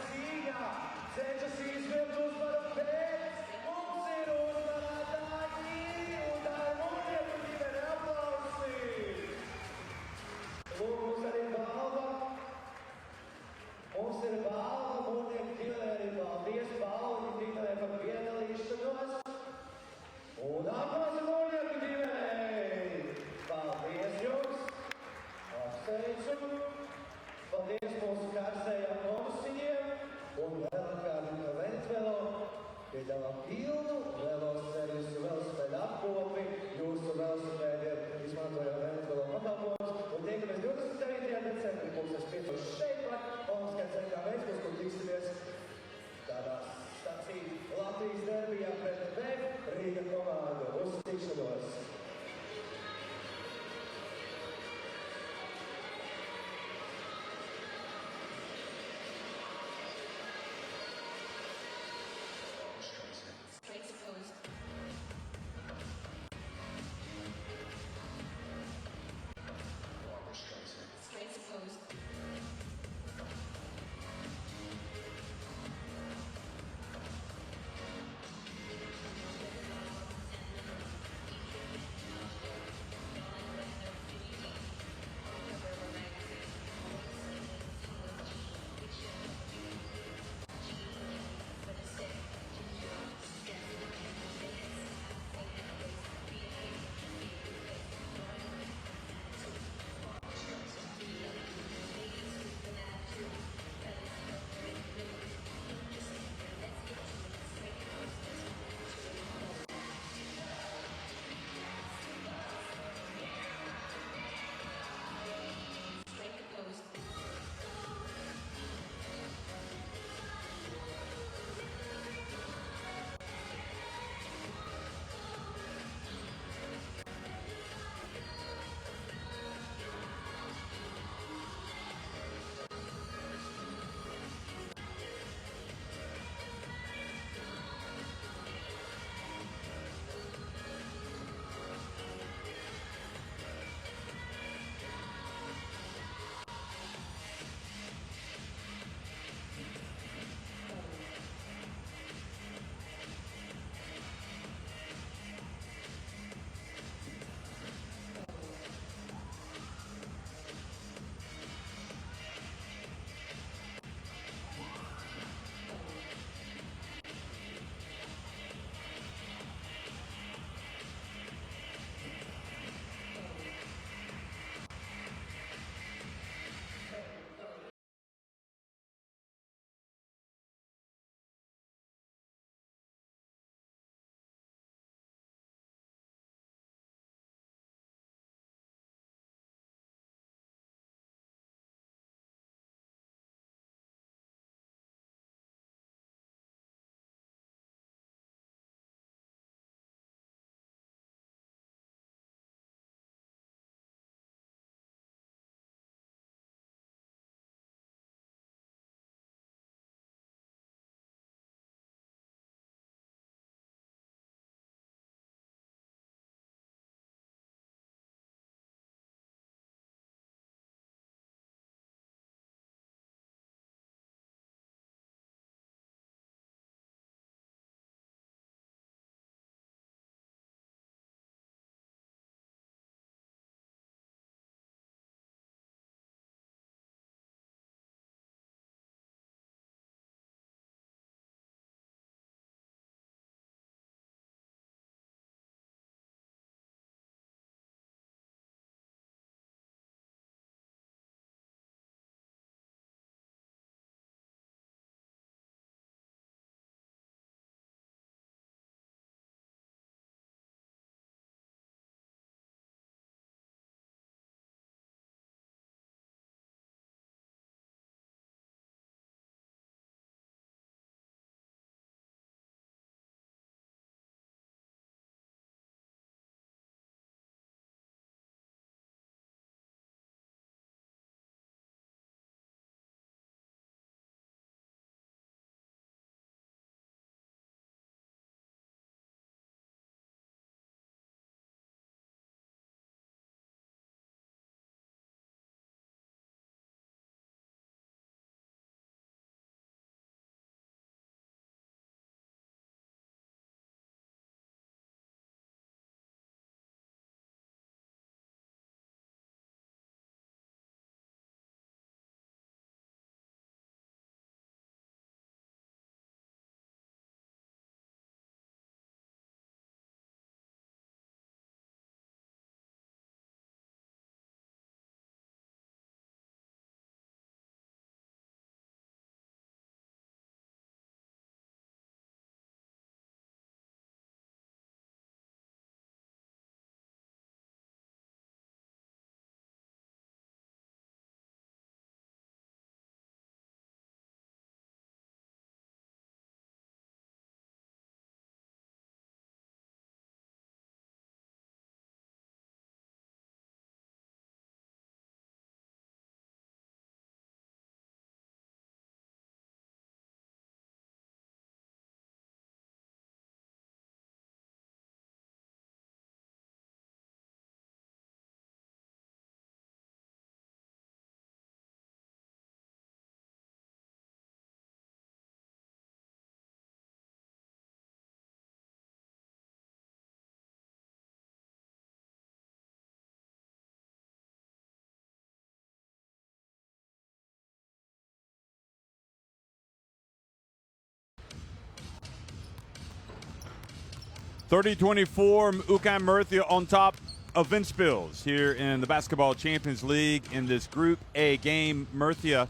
30-24, UCAM Murcia on top of Ventspils here in the Basketball Champions League in this Group A game. Murcia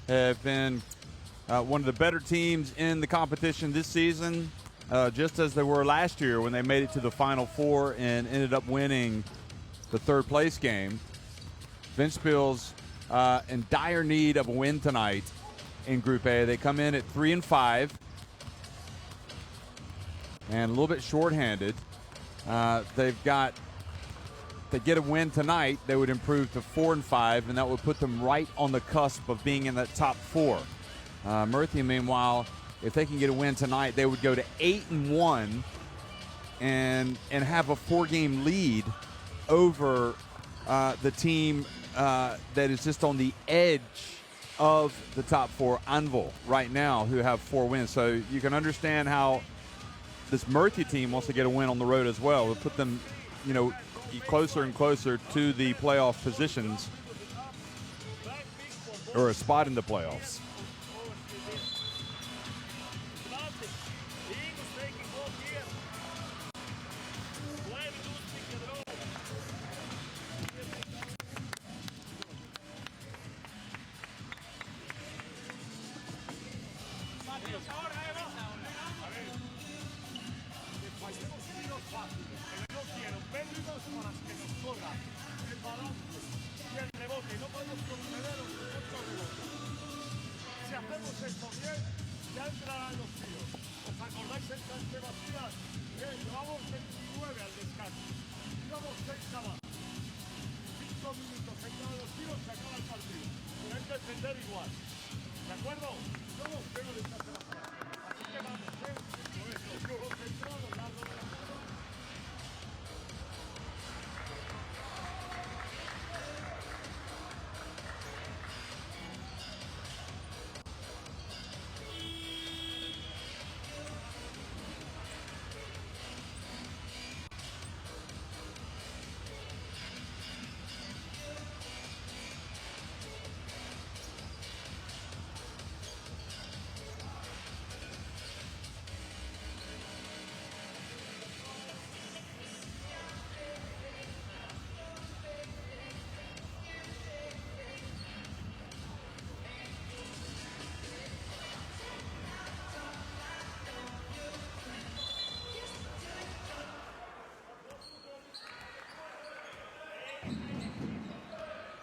have been one of the better teams in the competition this season, just as they were last year when they made it to the Final Four and ended up winning the third place game. Ventspils in dire need of a win tonight in Group A. They come in at 3-5 and a little bit shorthanded. They get a win tonight, they would improve to 4-5, and that would put them right on the cusp of being in that top four. Murcia, meanwhile, if they can get a win tonight, they would go to 8-1 and have a 4-game lead over the team that is just on the edge of the top four, Anvil, right now, who have 4 wins. So you can understand how this Murcia team wants to get a win on the road as well. It'll put them, closer and closer to the playoff positions, or a spot in the playoffs.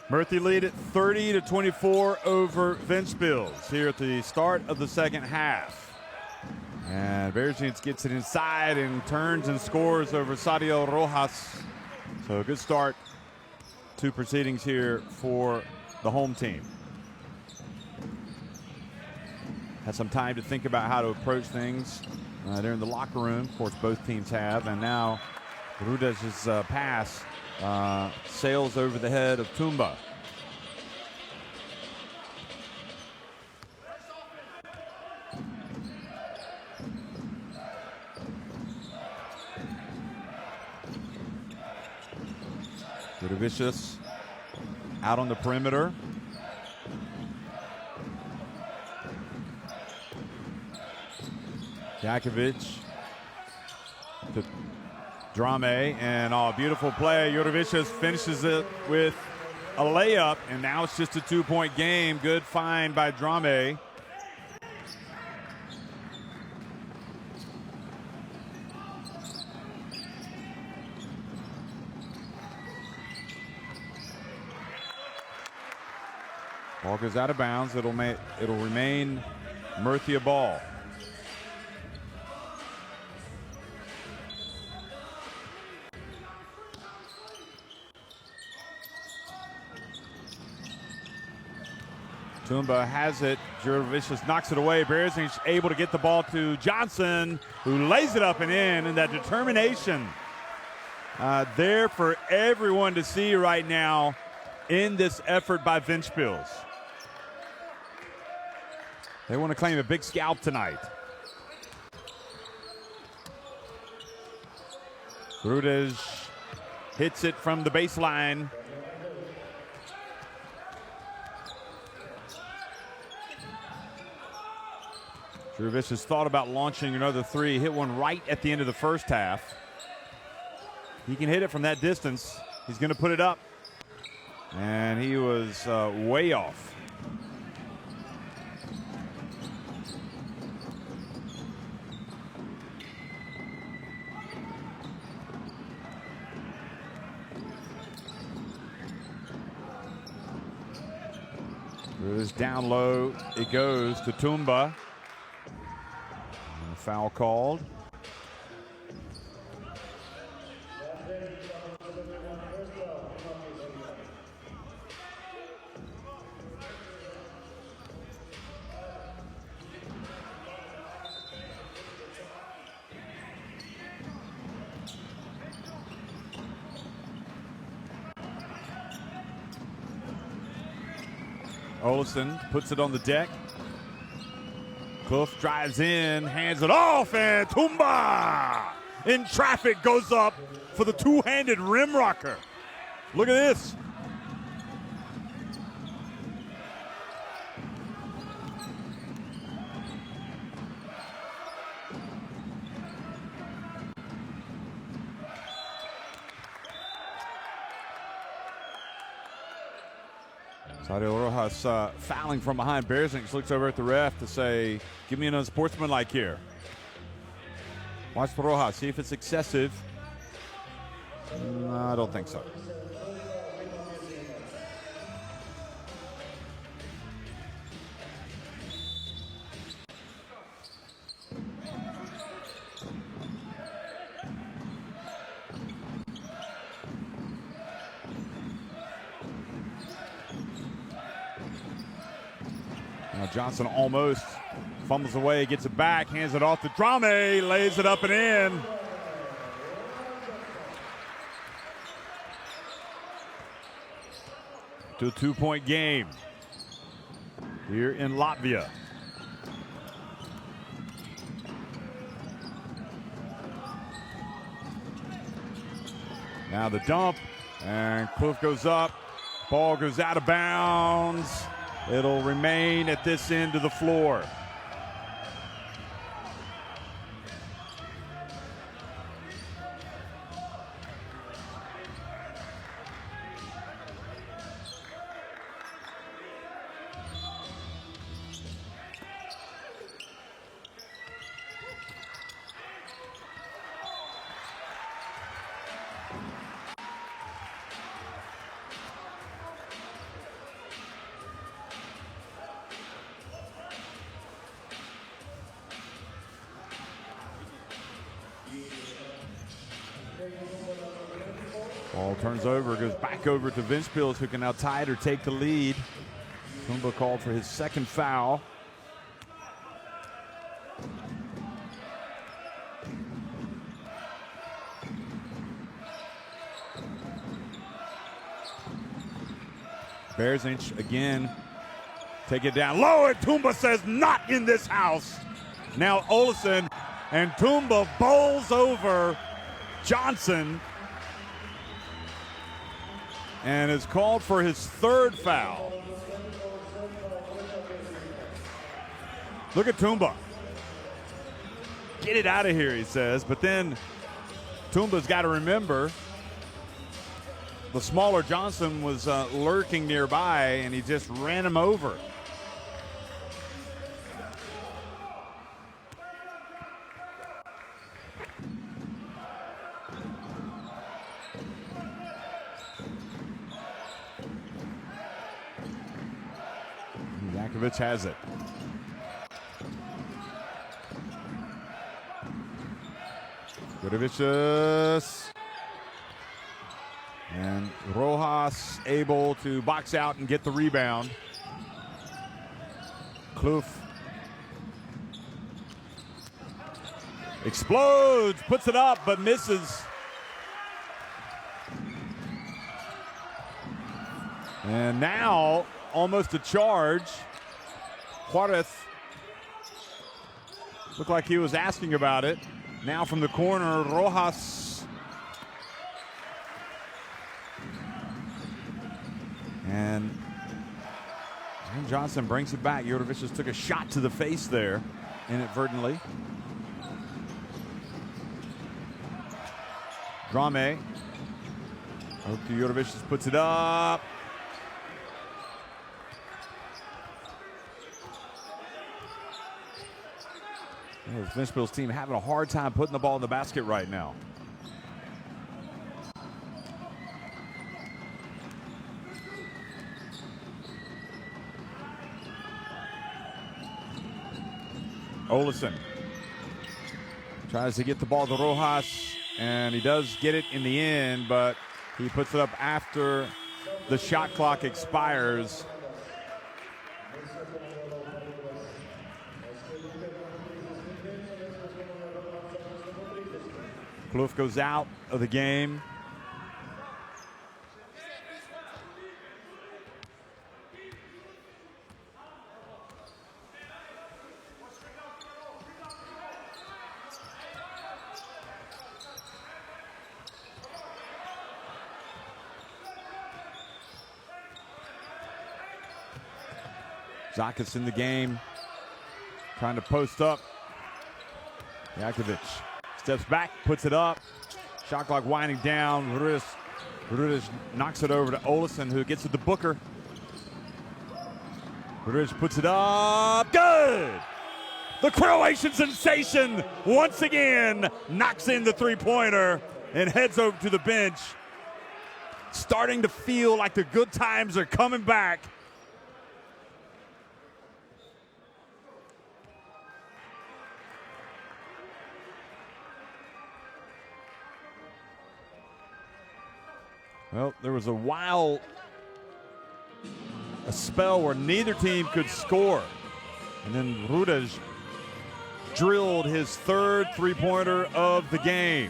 Murcia lead at 30-24 over Ventspils here at the start of the second half. And Bergins gets it inside and turns and scores over Sadio Rojas. So a good start to proceedings here for the home team. Had some time to think about how to approach things. They're in the locker room. Of course, both teams have. And now Rudez's pass sails over the head of Tumba. Vicious out on the perimeter. Jakovic to Drame, and beautiful play. Jurevicius finishes it with a layup, and now it's just a 2-point game. Good find by Drame. Ball goes out of bounds. It'll remain Murcia ball. Tumba has it. Jurevicius knocks it away. Bereznic's able to get the ball to Johnson, who lays it up and in. And that determination there for everyone to see right now in this effort by Ventspils. They want to claim a big scalp tonight. Rudez hits it from the baseline. Jurevich has thought about launching another three. Hit one right at the end of the first half. He can hit it from that distance. He's going to put it up. And he was way off. This down low, it goes to Tumba. And a foul called. Olsen puts it on the deck. Kloof drives in, hands it off, and Tumba in traffic goes up for the two-handed rim rocker. Look at this. Sadio Rojas fouling from behind. Berzinks looks over at the ref to say, give me an unsportsmanlike here. Watch for Rojas, see if it's excessive. No, I don't think so. Now Johnson almost fumbles away, gets it back, hands it off to Drame, lays it up and in. To a two-point game here in Latvia. Now the dump, and Kloof goes up, ball goes out of bounds. It'll remain at this end of the floor. Ball turns over, goes back over to Ventspils, who can now tie it or take the lead. Tumba called for his second foul. Berzinch again, take it down low, and Tumba says, not in this house. Now Olsen, and Tumba bowls over Johnson and is called for his third foul. Look at Tumba. Get it out of here, he says. But then Tumba's got to remember the smaller Johnson was lurking nearby, and he just ran him over. Jakovic has it. Gudovicius. And Rojas able to box out and get the rebound. Kloof explodes, puts it up, but misses. And now almost a charge. Juarez looked like he was asking about it. Now from the corner, Rojas. And Johnson brings it back. Jurevich took a shot to the face there. inadvertently. Drame. Over to Jurevicius, puts it up. This Ventspils team having a hard time putting the ball in the basket right now. Olesen tries to get the ball to Rojas, and he does get it in the end, but he puts it up after the shot clock expires. Kloof goes out of the game. Zakas in the game, trying to post up. Jakovic steps back, puts it up. Shot clock winding down. Rudic knocks it over to Olesen, who gets it to Booker. Rudic puts it up. Good! The Croatian sensation once again knocks in the three-pointer and heads over to the bench. Starting to feel like the good times are coming back. Well, there was a spell where neither team could score. And then Rudic drilled his third three-pointer of the game.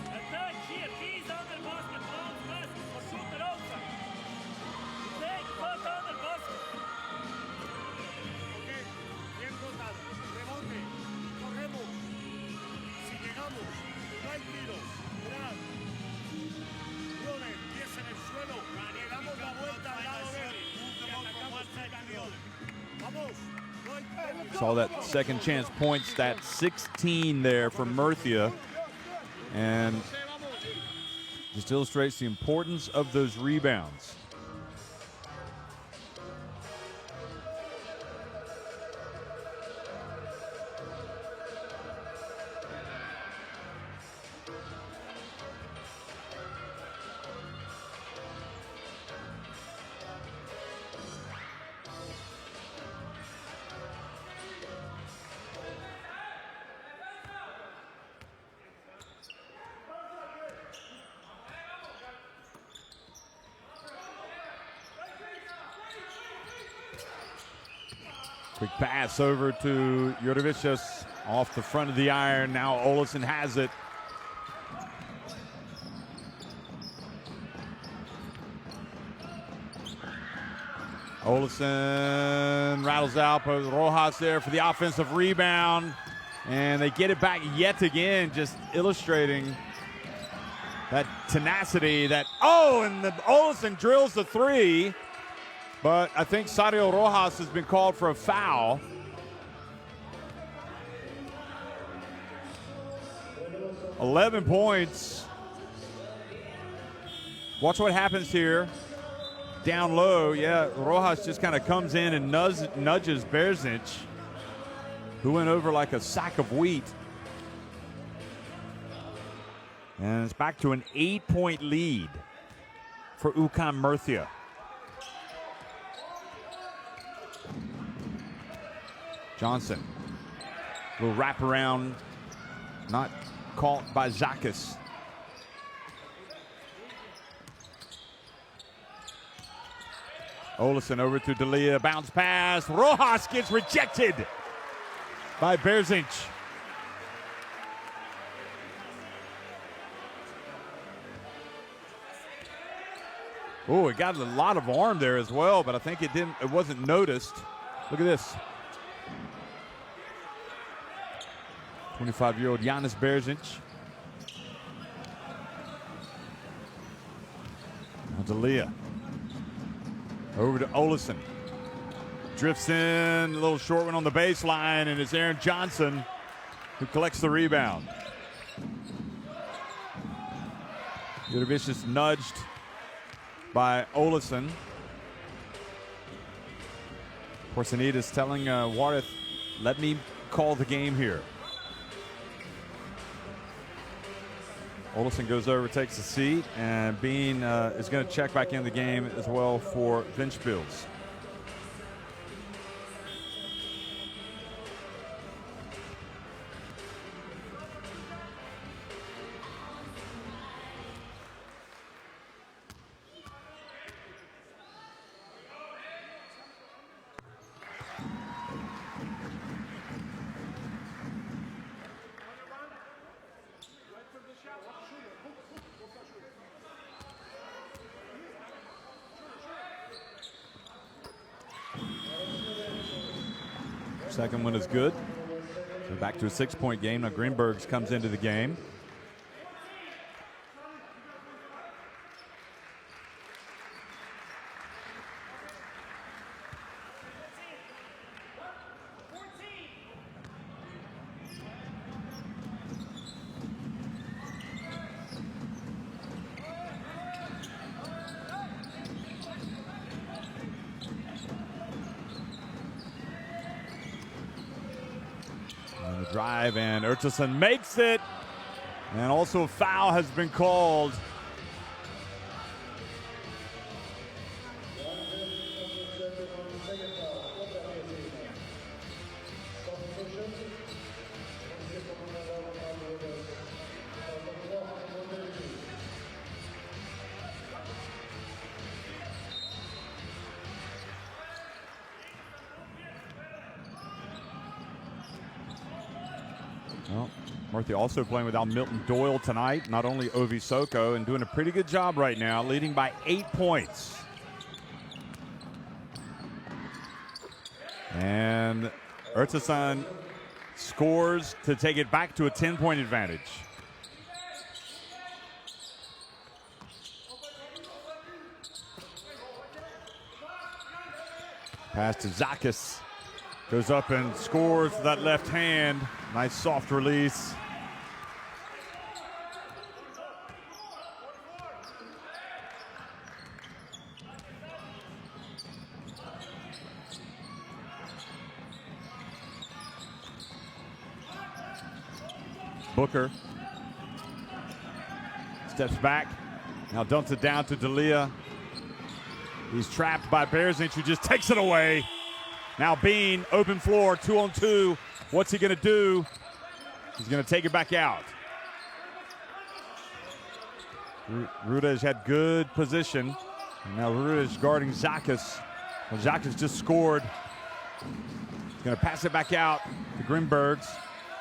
Saw that second chance points, that 16 there for Murcia, and just illustrates the importance of those rebounds. Quick pass over to Jurevicius off the front of the iron. Now Olesen has it. Olesen rattles out, but Rojas there for the offensive rebound. And they get it back yet again, just illustrating that tenacity that, and the Olesen drills the three. But I think Sadio Rojas has been called for a foul. $11 points. Watch what happens here. Down low, Rojas just kind of comes in and nudges Berzic, who went over like a sack of wheat. And it's back to an 8-point lead for UCAM Murcia. Johnson will wrap around, not caught by Zakas. Olesen over to D'Elia, bounce pass. Rojas gets rejected by Berzic. Oh, it got a lot of arm there as well, but I think it wasn't noticed. Look at this. 25-year-old Janis Berzic. Now D'Elia. Over to Olesen. Drifts in, a little short one on the baseline, and it's Aaron Johnson who collects the rebound. Jurevich is nudged by Olesen. Porsanidis telling Warith, let me call the game here. Olesen goes over, takes a seat, and Bean is going to check back in the game as well for Ventspils. Second one is good. So back to a 6-point game. Now Greenbergs comes into the game. Drive, and Urtasun makes it, and also a foul has been called. Well, Murcia also playing without Milton Doyle tonight. Not only Ovi Soko, and doing a pretty good job right now, leading by 8 points. And Urtasun scores to take it back to a 10-point advantage. Pass to Zakis. Goes up and scores with that left hand. Nice soft release. Booker steps back. Now dumps it down to D'Elia. He's trapped by Berzins, who just takes it away. Now Bean, open floor, 2-on-2. What's he going to do? He's going to take it back out. Rudej had good position. And now Rudej guarding Zakis. Well, Zakis just scored. He's going to pass it back out to Greenbergs.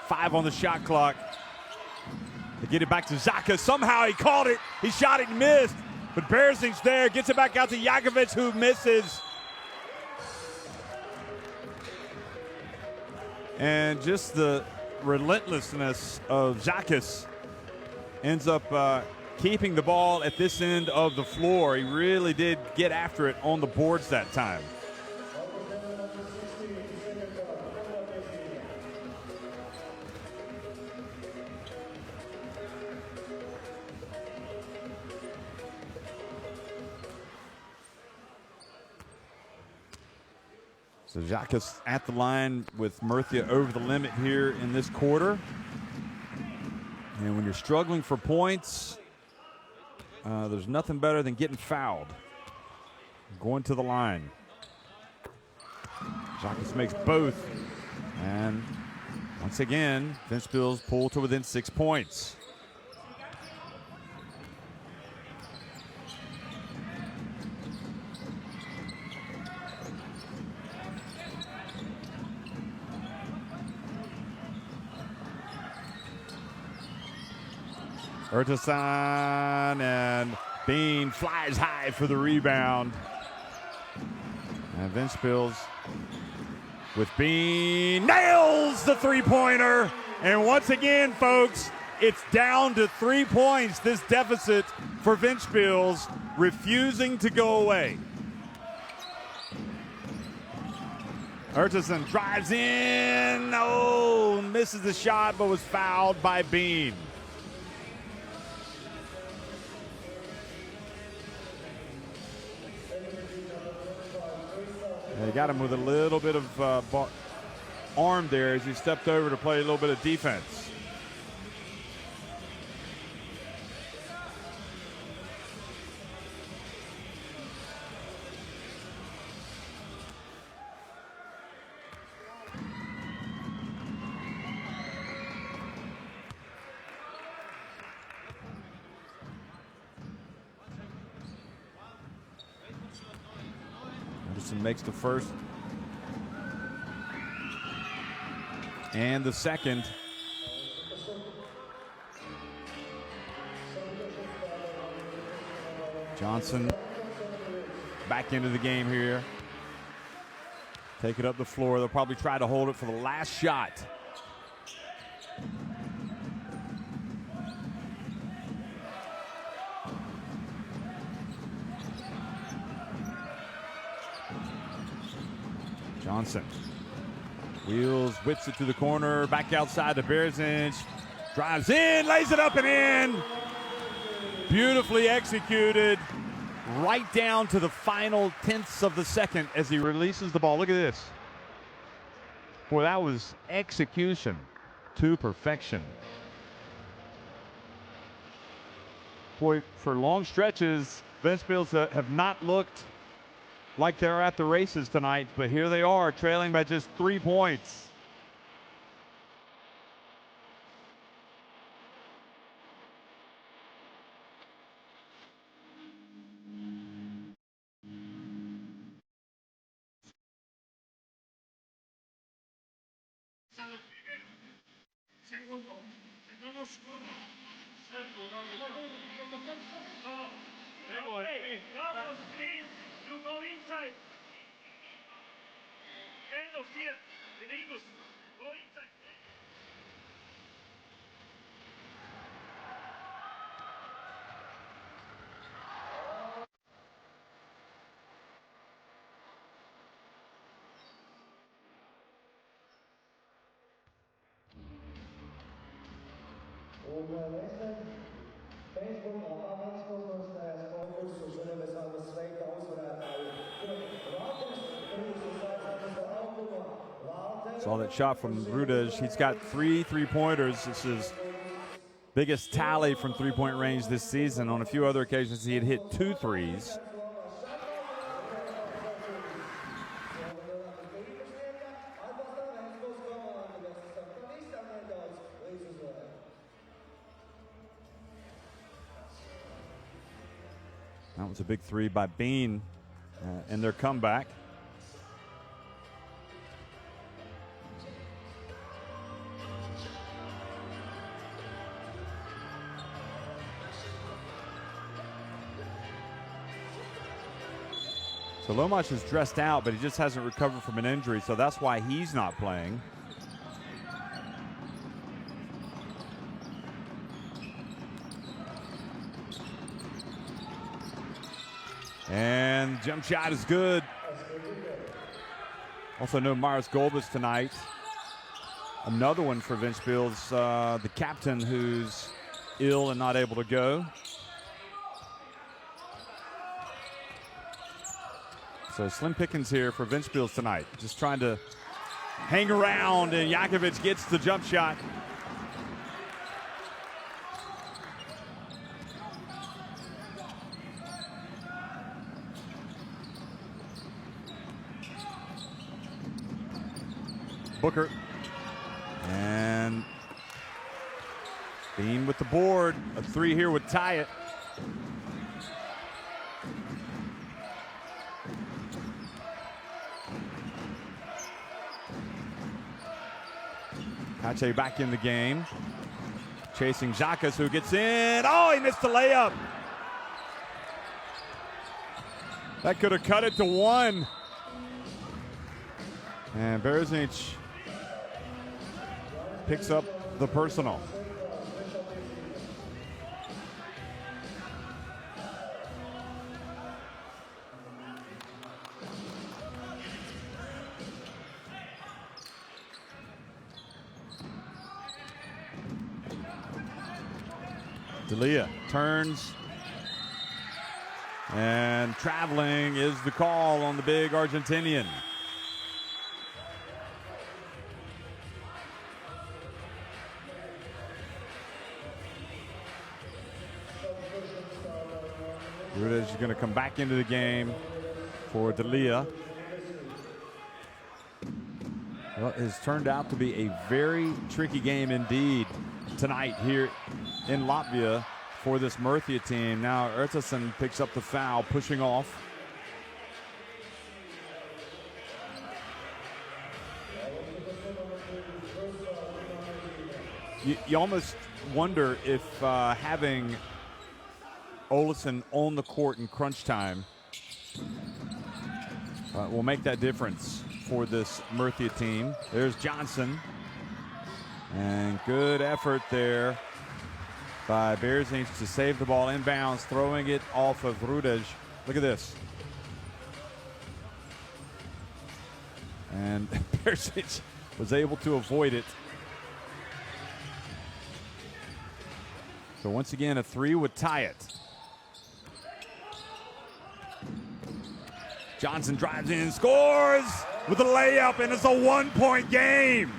5 on the shot clock. They get it back to Zakis. Somehow he called it. He shot it and missed. But Berzins there, gets it back out to Jakovic, who misses. And just the relentlessness of Zakis ends up keeping the ball at this end of the floor. He really did get after it on the boards that time. So Zakis at the line with Murcia over the limit here in this quarter. And when you're struggling for points, there's nothing better than getting fouled. Going to the line. Zakis makes both. And once again, Ventspils pull to within 6 points. Urtasun, and Bean flies high for the rebound. And Ventspils with Bean nails the three-pointer. And once again, folks, it's down to 3 points. This deficit for Ventspils refusing to go away. Urtasun drives in. Oh, misses the shot, but was fouled by Bean. They got him with a little bit of arm there as he stepped over to play a little bit of defense. Anderson makes the first and the second. Johnson back into the game here. Take it up the floor. They'll probably try to hold it for the last shot. Johnson wheels, whips it to the corner, back outside to Berzinch. Drives in, lays it up and in. Beautifully executed. Right down to the final tenths of the second as he releases the ball. Look at this. Boy, that was execution to perfection. Boy, for long stretches, Ventspils have not looked like they're at the races tonight, but here they are, trailing by just 3 points. Saw that shot from Rudej. He's got 3 3-pointers. This is biggest tally from three-point range this season. On a few other occasions, he had hit 2 threes. That was a big 3 by Bean in their comeback. So Lomash is dressed out, but he just hasn't recovered from an injury, so that's why he's not playing. And jump shot is good. Also no Myers Golbus tonight. Another one for Ventspils, the captain who's ill and not able to go. So slim pickings here for Ventspils tonight. Just trying to hang around, and Jakovic gets the jump shot. Booker. And Bean with the board. A 3 here would tie it. Kache back in the game. Chasing Jacques, who gets in. Oh, he missed the layup. That could have cut it to 1. And Berzinch picks up the personal. D'Elia turns, and traveling is the call on the big Argentinian. Rudez is going to come back into the game for D'Elia. Well, it has turned out to be a very tricky game indeed tonight here in Latvia for this Murcia team. Now Ertason picks up the foul, pushing off. You almost wonder if having Olesen on the court in crunch time will make that difference for this Murcia team. There's Johnson, and good effort there by Berzic to save the ball inbounds, throwing it off of Rudez. Look at this. And Berzic was able to avoid it. So once again, a three would tie it. Johnson drives in and scores with a layup, and it's a one-point game.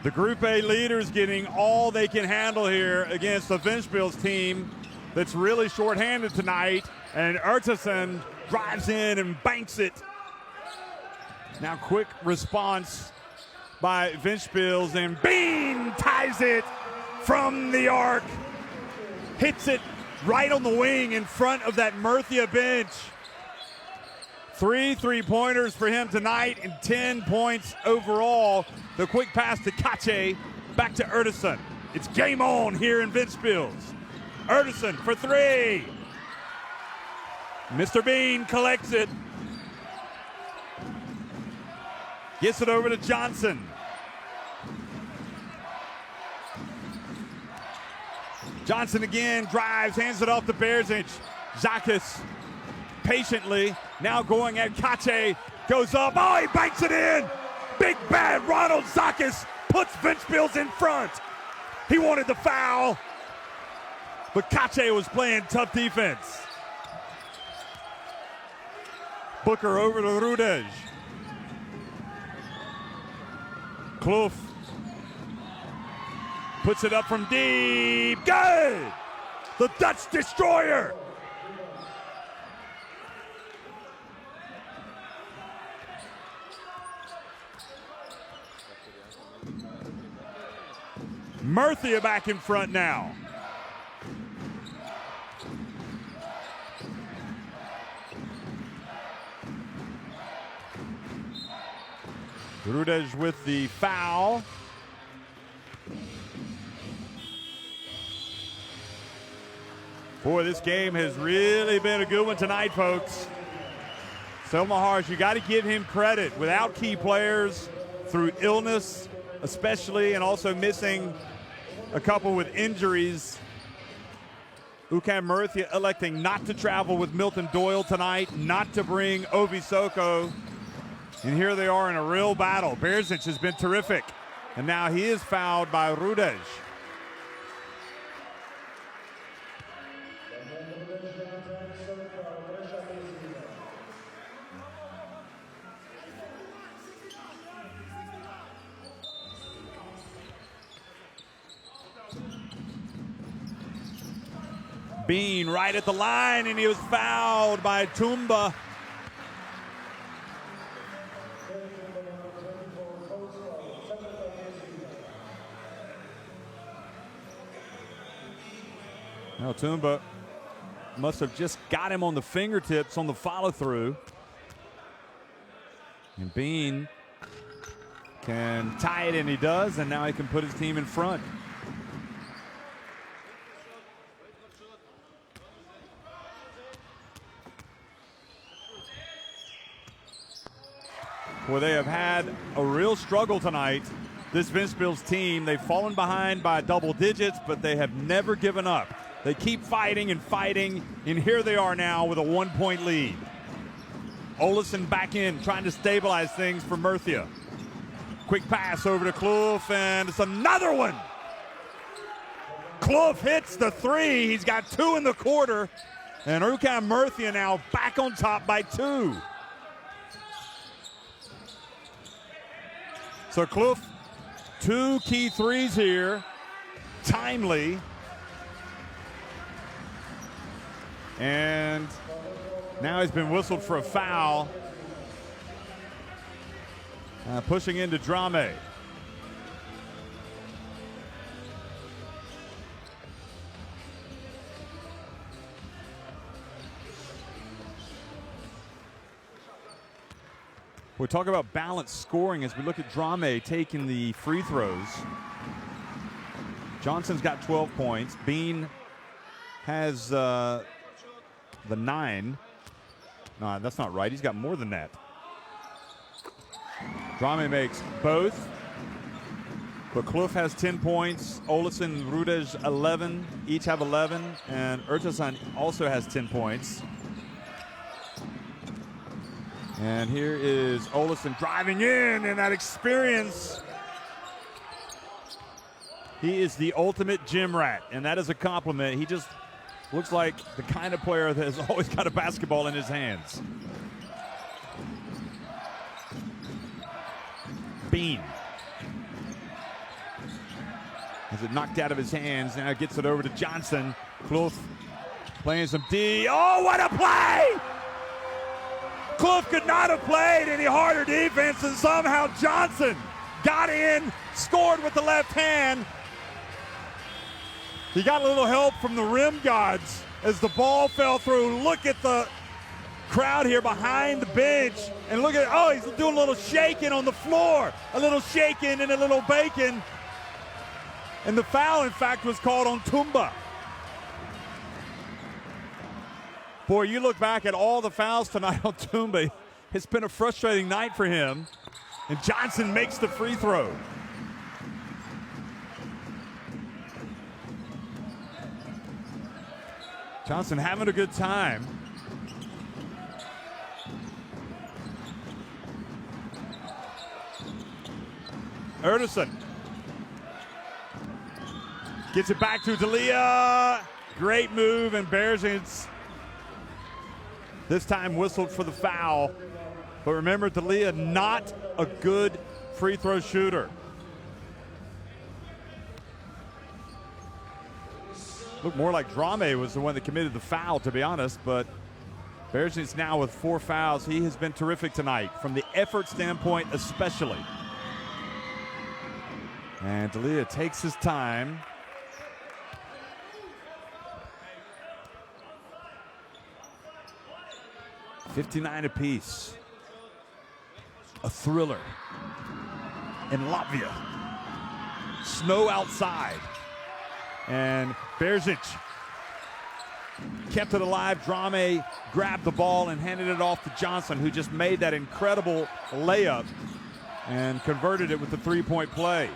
The Group A leaders getting all they can handle here against the Ventspils team that's really shorthanded tonight, and Ertason drives in and banks it. Now quick response by Ventspils, and Bean ties it from the arc. Hits it right on the wing in front of that Murcia bench. 3 3-pointers for him tonight and 10 points overall. The quick pass to Kache, back to Ertason. It's game on here in Ventspils. Ertason for three. Mr. Bean collects it. Gets it over to Johnson. Johnson again drives, hands it off to Berzic. Zakis patiently now going at Kache. Goes up. Oh, he banks it in. Big bad Ronald Zakis puts Ventspils in front. He wanted the foul, but Kache was playing tough defense. Booker over to Rudez. Kloof puts it up from deep. Good! The Dutch destroyer. Murcia back in front now. Rudez with the foul. Boy, this game has really been a good one tonight, folks. Selma Harsh, you got to give him credit. Without key players, through illness especially, and also missing a couple with injuries, UCAM Murcia electing not to travel with Milton Doyle tonight, not to bring Ovi Soko. And here they are in a real battle. Berzic has been terrific. And now he is fouled by Rudez. Bean right at the line, and he was fouled by Tumba. Now Tumba must have just got him on the fingertips on the follow-through. And Bean can tie it, and he does, and now he can put his team in front. Well, they have had a real struggle tonight. This Ventspils team, they've fallen behind by double digits, but they have never given up. They keep fighting and fighting, and here they are now with a 1-point lead. Olesen back in, trying to stabilize things for Murcia. Quick pass over to Kloof, and it's another one. Kloof hits the three. He's got 2 in the quarter. And UCAM Murcia now back on top by 2. So Kloof, 2 key threes here. Timely. And now he's been whistled for a foul. Pushing into Drame. We talk about balanced scoring as we look at Drame taking the free throws. Johnson's got 12 points. Bean has the 9. No, that's not right. He's got more than that. Drame makes both. But Kloof has 10 points. Olesen and Rudej 11. Each have 11. And Ertasan also has 10 points. And here is Olesen driving in, and that experience. He is the ultimate gym rat, and that is a compliment. He just looks like the kind of player that has always got a basketball in his hands. Bean has it knocked out of his hands. Now gets it over to Johnson. Kloof playing some D. Oh, what a play! Kloof could not have played any harder defense, and somehow Johnson got in, scored with the left hand. He got a little help from the rim gods as the ball fell through. Look at the crowd here behind the bench, and look at, oh, he's doing a little shaking on the floor. A little shaking and a little bacon. And the foul, in fact, was called on Tumba. Boy, you look back at all the fouls tonight on Tumba. It's been a frustrating night for him. And Johnson makes the free throw. Johnson having a good time. Ertasan gets it back to D'Elia. Great move, and Berzins this time whistled for the foul. But remember, D'Elia not a good free throw shooter. Looked more like Drame was the one that committed the foul, to be honest, but Berzins now with 4 fouls. He has been terrific tonight, from the effort standpoint especially. And D'Elia takes his time. $59 apiece. A thriller in Latvia. Snow outside. And Berzic kept it alive. Drame grabbed the ball and handed it off to Johnson, who just made that incredible layup and converted it with the 3-point play.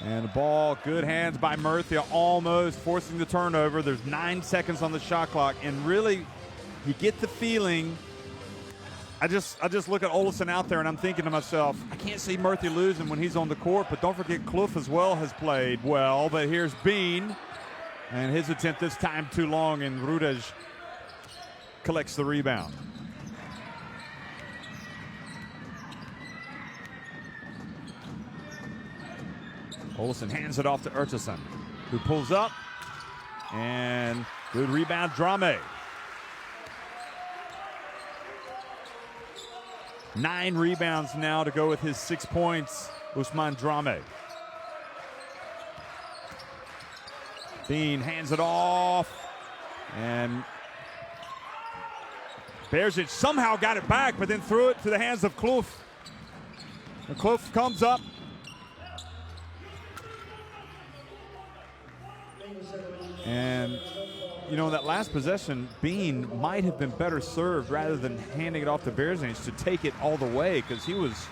And the ball, good hands by Murcia, almost forcing the turnover. There's 9 seconds on the shot clock, and really, you get the feeling. I just look at Olesen out there, and I'm thinking to myself, I can't see Murcia losing when he's on the court, but don't forget Kloof as well has played well. But here's Bean, and his attempt this time too long, and Rudej collects the rebound. Olesen hands it off to Ertasan, who pulls up, and good rebound, Drame. 9 rebounds now to go with his 6 points, Usman Drame. Bean hands it off, and Berzic somehow got it back, but then threw it to the hands of Kloof. And Kloof comes up. And, you know, that last possession, Bean might have been better served rather than handing it off to Berzic to take it all the way, because he was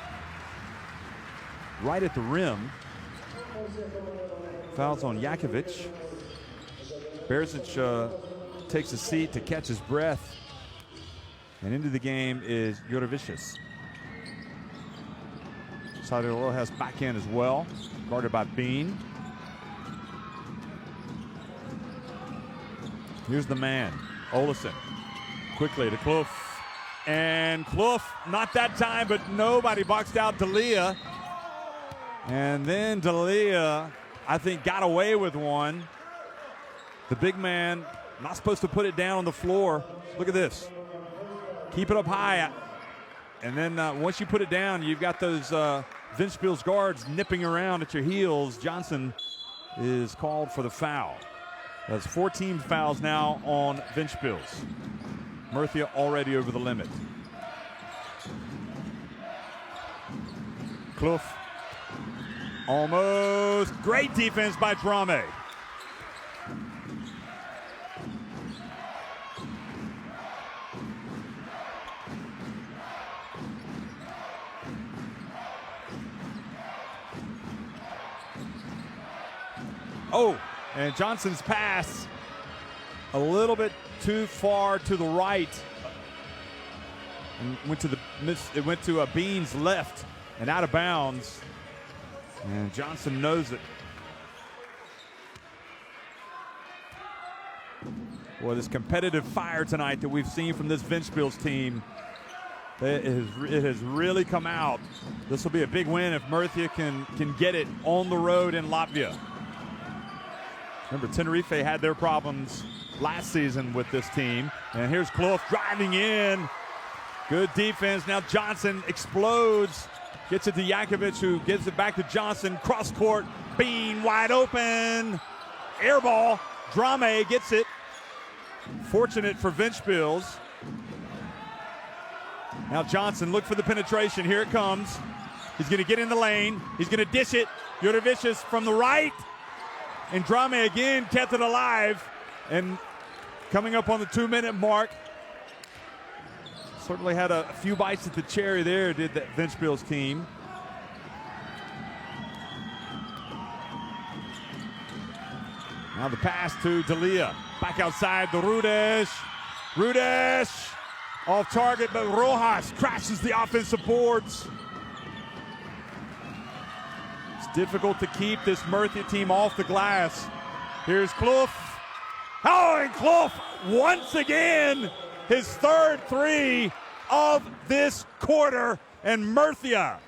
right at the rim. Fouls on Jakovic. Berzic takes a seat to catch his breath. And into the game is Juravicius. Saudi Rojas back in as well, guarded by Bean. Here's the man, Olesen. Quickly to Clough. And Clough, not that time, but nobody boxed out D'Elia. And then D'Elia, I think, got away with one. The big man, not supposed to put it down on the floor. Look at this. Keep it up high. And then once you put it down, you've got those Ventspils guards nipping around at your heels. Johnson is called for the foul. That's 14 fouls now on Ventspils. Murcia already over the limit. Clough. Almost. Great defense by Drame. Oh, and Johnson's pass a little bit too far to the right. And it went to Bean's left and out of bounds. And Johnson knows it. Well, this competitive fire tonight that we've seen from this Ventspils team, it has really come out. This will be a big win if Murcia can get it on the road in Latvia. Remember, Tenerife had their problems last season with this team. And here's Clough driving in. Good defense. Now Johnson explodes. Gets it to Jankovic, who gives it back to Johnson. Cross court. Bean wide open. Air ball. Drame gets it. Fortunate for Ventspils. Now Johnson, look for the penetration. Here it comes. He's going to get in the lane. He's going to dish it. Jurevicius from the right. And Drame again kept it alive. And coming up on the 2-minute mark. Certainly had a few bites at the cherry there, did that Ventspils team. Now the pass to D'Elia. Back outside to Rudes. Rudes off target, but Rojas crashes the offensive boards. It's difficult to keep this Murcia team off the glass. Here's Clough. Oh, and Clough once again, his third three of this quarter, and Murcia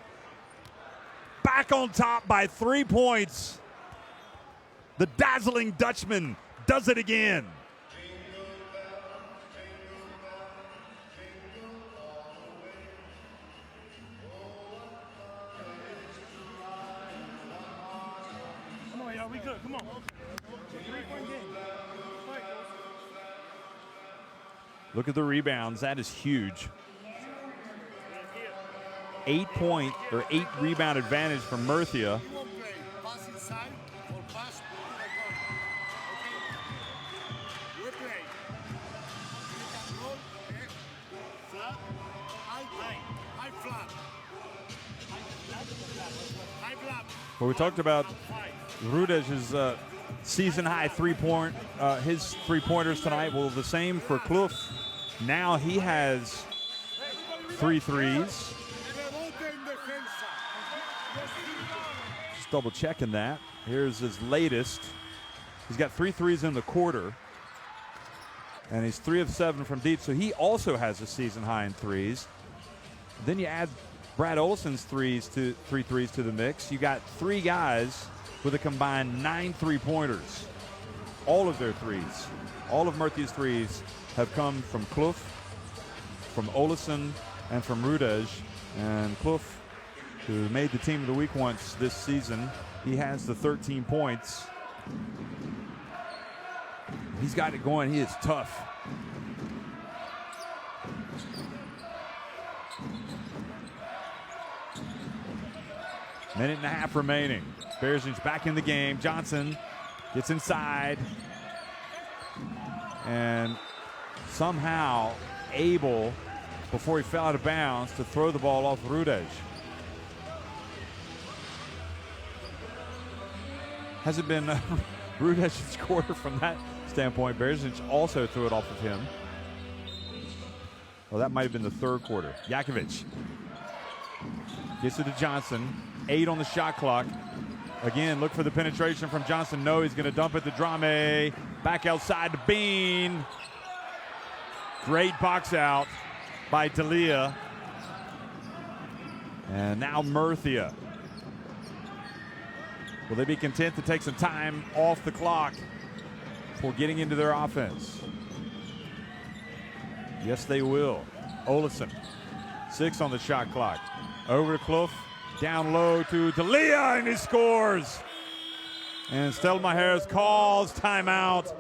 back on top by 3 points. The dazzling Dutchman does it again. Come on, y'all, we good, come on. 3-point game. Look at the rebounds. That is huge. 8 rebound advantage for Murcia. Pass inside or pass to the corner. Okay? We play. You can roll, okay? Flat, high flat. High flat. Well, we talked about Rudez's season high his 3-pointers tonight. Well, the same for Clough. Now he has 3 threes. Just double checking that. Here's his latest. He's got 3 threes in the quarter. And he's 3 of 7 from deep, so he also has a season high in threes. Then you add Brad Olsen's 3 threes to the mix. You got 3 guys with a combined 9 3-pointers. All of their threes, all of Murcia's threes have come from Clough, from Olesen, and from Rudez. And Clough, who made the team of the week once this season, he has the 13 points. He's got it going. He is tough. Minute and a half remaining. Berzic's back in the game. Johnson gets inside and somehow able, before he fell out of bounds, to throw the ball off Rudez. Hasn't been Rudez's quarter from that standpoint. Berzic also threw it off of him. Well, that might have been the third quarter. Jankovic Gets it to Johnson. 8 on the shot clock. Again, look for the penetration from Johnson. No, he's going to dump it to Drame. Back outside to Bean. Great box out by D'Elia. And now Murcia. Will they be content to take some time off the clock before getting into their offense? Yes, they will. Olesen, 6 on the shot clock. Over to Clough, down low to D'Elia, and he scores. And Stelmacher calls timeout.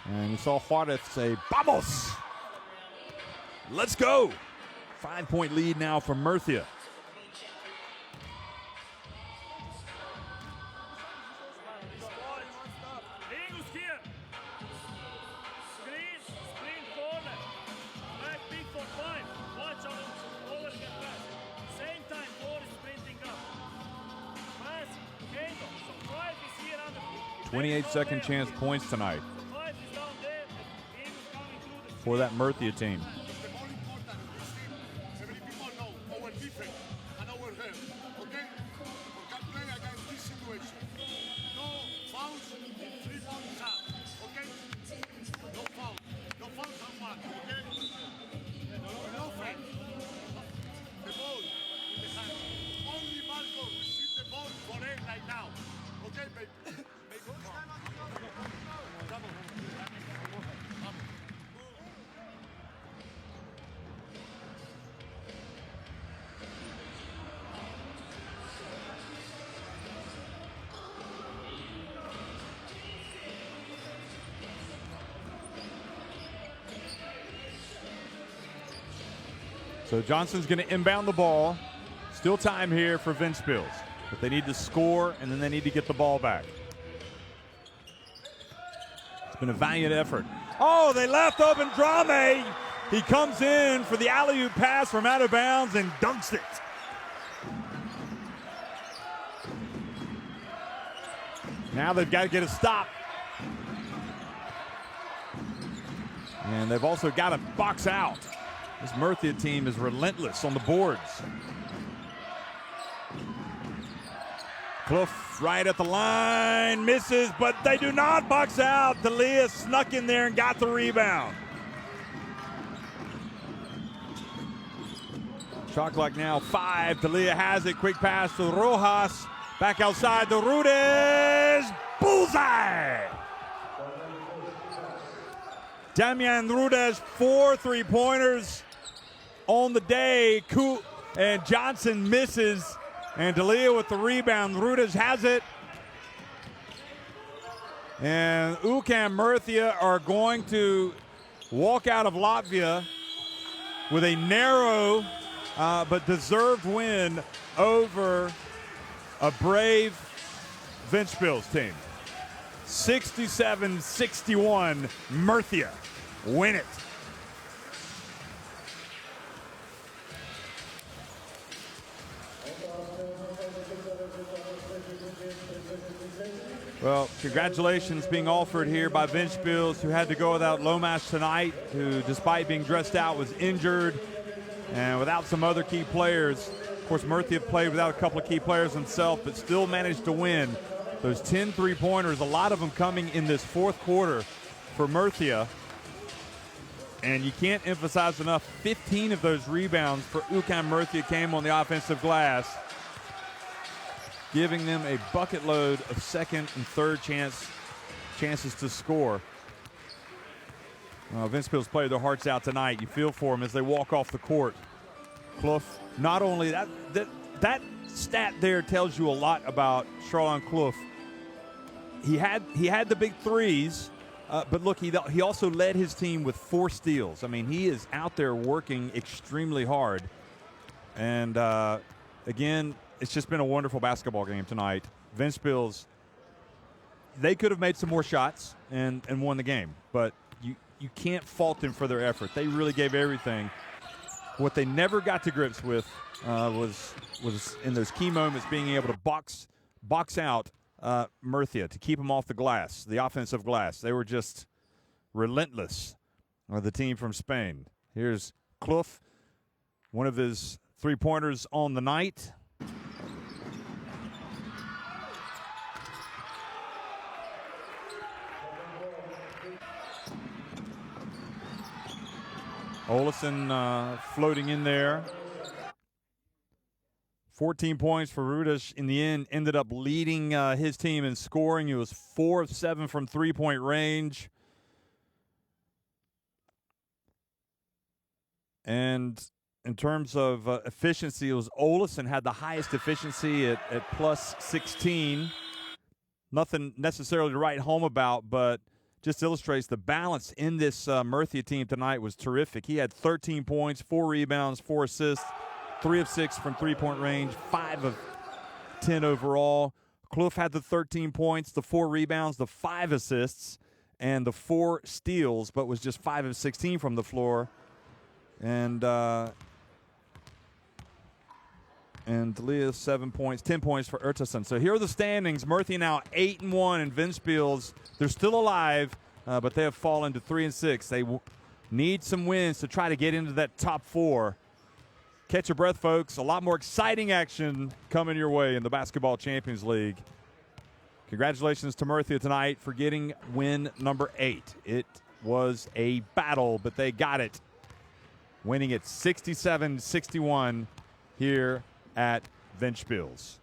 And you saw Juarez say, "Vamos! Let's go!" 5-point lead now for Murcia. Watch out, over get back. Same time, ball is sprinting up. Pass, angle. So 5 is here under. 28-second chance points tonight 5 is down there. Eagles coming through the for that Murcia team. The more important is every people know our defense and our help, okay? We can play against this situation. No fouls, 3 points up, okay? No fouls. No fouls are bad, okay? No fouls. The ball in the hand. Only Marco receive the ball for it right now. Okay, baby? So Johnson's going to inbound the ball. Still time here for Ventspils, but they need to score and then they need to get the ball back. It's been a valiant effort. Oh, they left open Drame. He comes in for the alley-oop pass from out of bounds and dunks it. Now they've got to get a stop. And they've also got to box out. This Murcia team is relentless on the boards. Clough right at the line, misses, but they do not box out. D'Elia snuck in there and got the rebound. Shot clock now 5. D'Elia has it. Quick pass to Rojas. Back outside to Rudez. Bullseye! Damian Rudez, 4 3-pointers on the day. And Johnson misses. And D'Elia with the rebound. Rudez has it. And UCAM Murcia are going to walk out of Latvia with a narrow but deserved win over a brave Ventspils team. 67-61, Murcia win it. Well, congratulations being offered here by Ventspils, who had to go without Lomas tonight, who, despite being dressed out, was injured, and without some other key players. Of course, Murcia played without a couple of key players himself, but still managed to win. Those 10 3-pointers, a lot of them coming in this fourth quarter for Murcia. And you can't emphasize enough, 15 of those rebounds for UCAM Murcia came on the offensive glass, giving them a bucket load of second and third chances to score. Ventspils played their hearts out tonight. You feel for them as they walk off the court. Clough, not only that stat there tells you a lot about Charlon Clough. He had the big threes, but look, he also led his team with 4 steals. I mean, he is out there working extremely hard. And again, it's just been a wonderful basketball game tonight. Ventspils, they could have made some more shots and won the game, but you can't fault them for their effort. They really gave everything. What they never got to grips with was in those key moments being able to box out Murcia to keep them off the glass, the offensive glass. They were just relentless, the team from Spain. Here's Clough, one of his three-pointers on the night. Olesen floating in there. 14 points for Rudish in the end, ended up leading his team in scoring. He was 4 of 7 from three-point range. And in terms of efficiency, it was Olesen had the highest efficiency at plus 16. Nothing necessarily to write home about, but just illustrates the balance in this Murcia team tonight was terrific. He had 13 points, 4 rebounds, 4 assists, 3 of 6 from three-point range, 5 of 10 overall. Clough had the 13 points, the 4 rebounds, the 5 assists, and the 4 steals, but was just 5 of 16 from the floor. And Leah 7 points, 10 points for Ertason. So here are the standings. Murcia now 8-1, and Ventspils, they're still alive, but they have fallen to 3-6. They need some wins to try to get into that top 4. Catch your breath, folks. A lot more exciting action coming your way in the Basketball Champions League. Congratulations to Murcia tonight for getting win number 8. It was a battle, but they got it, winning at 67-61 here at Ventspils.